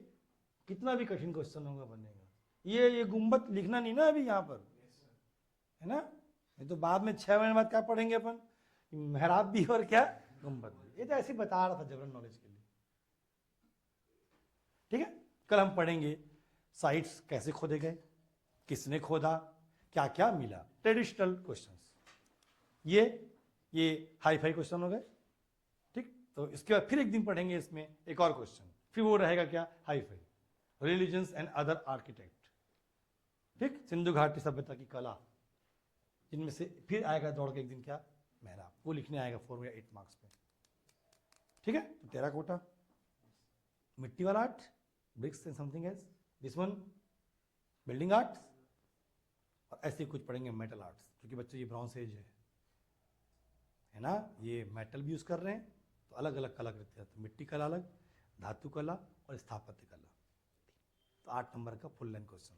कितना भी कठिन क्वेश्चन होगा बनेगा। ये गुंबद लिखना नहीं ना अभी यहाँ पर, है ना, ये तो बाद में 6 महीने बाद क्या पढ़ेंगे अपन, मेहराब भी और क्या गुंबद भी। ये तो ऐसे बता रहा था जनरल नॉलेज के लिए। ठीक है, कल हम पढ़ेंगे साइट्स कैसे खोदे गए, किसने खोदा, क्या क्या मिला, ट्रेडिशनल क्वेश्चंस। ये हाई फाई क्वेश्चन हो गए। ठीक, तो इसके बाद फिर एक दिन पढ़ेंगे इसमें एक और क्वेश्चन, फिर वो रहेगा क्या, hi fi, religions and other architect. ठीक, सिंधु घाटी सभ्यता की कला, जिनमें से फिर आएगा दौड़ के एक दिन क्या, मेहराब, वो लिखने आएगा 4 या 8 मार्क्स पे। ठीक है, तो टेराकोटा, मिट्टी वाला art, bricks and something else, this one building arts, और ऐसे कुछ पढ़ेंगे मेटल आर्ट्स, क्योंकि बच्चों ये ब्रॉन्ज एज है ना, ये मेटल भी यूज कर रहे हैं, तो अलग अलग कलाकृति है, तो मिट्टी कला अलग, धातु कला और स्थापत्य कला। तो 8 नंबर का फुल लेंथ क्वेश्चन।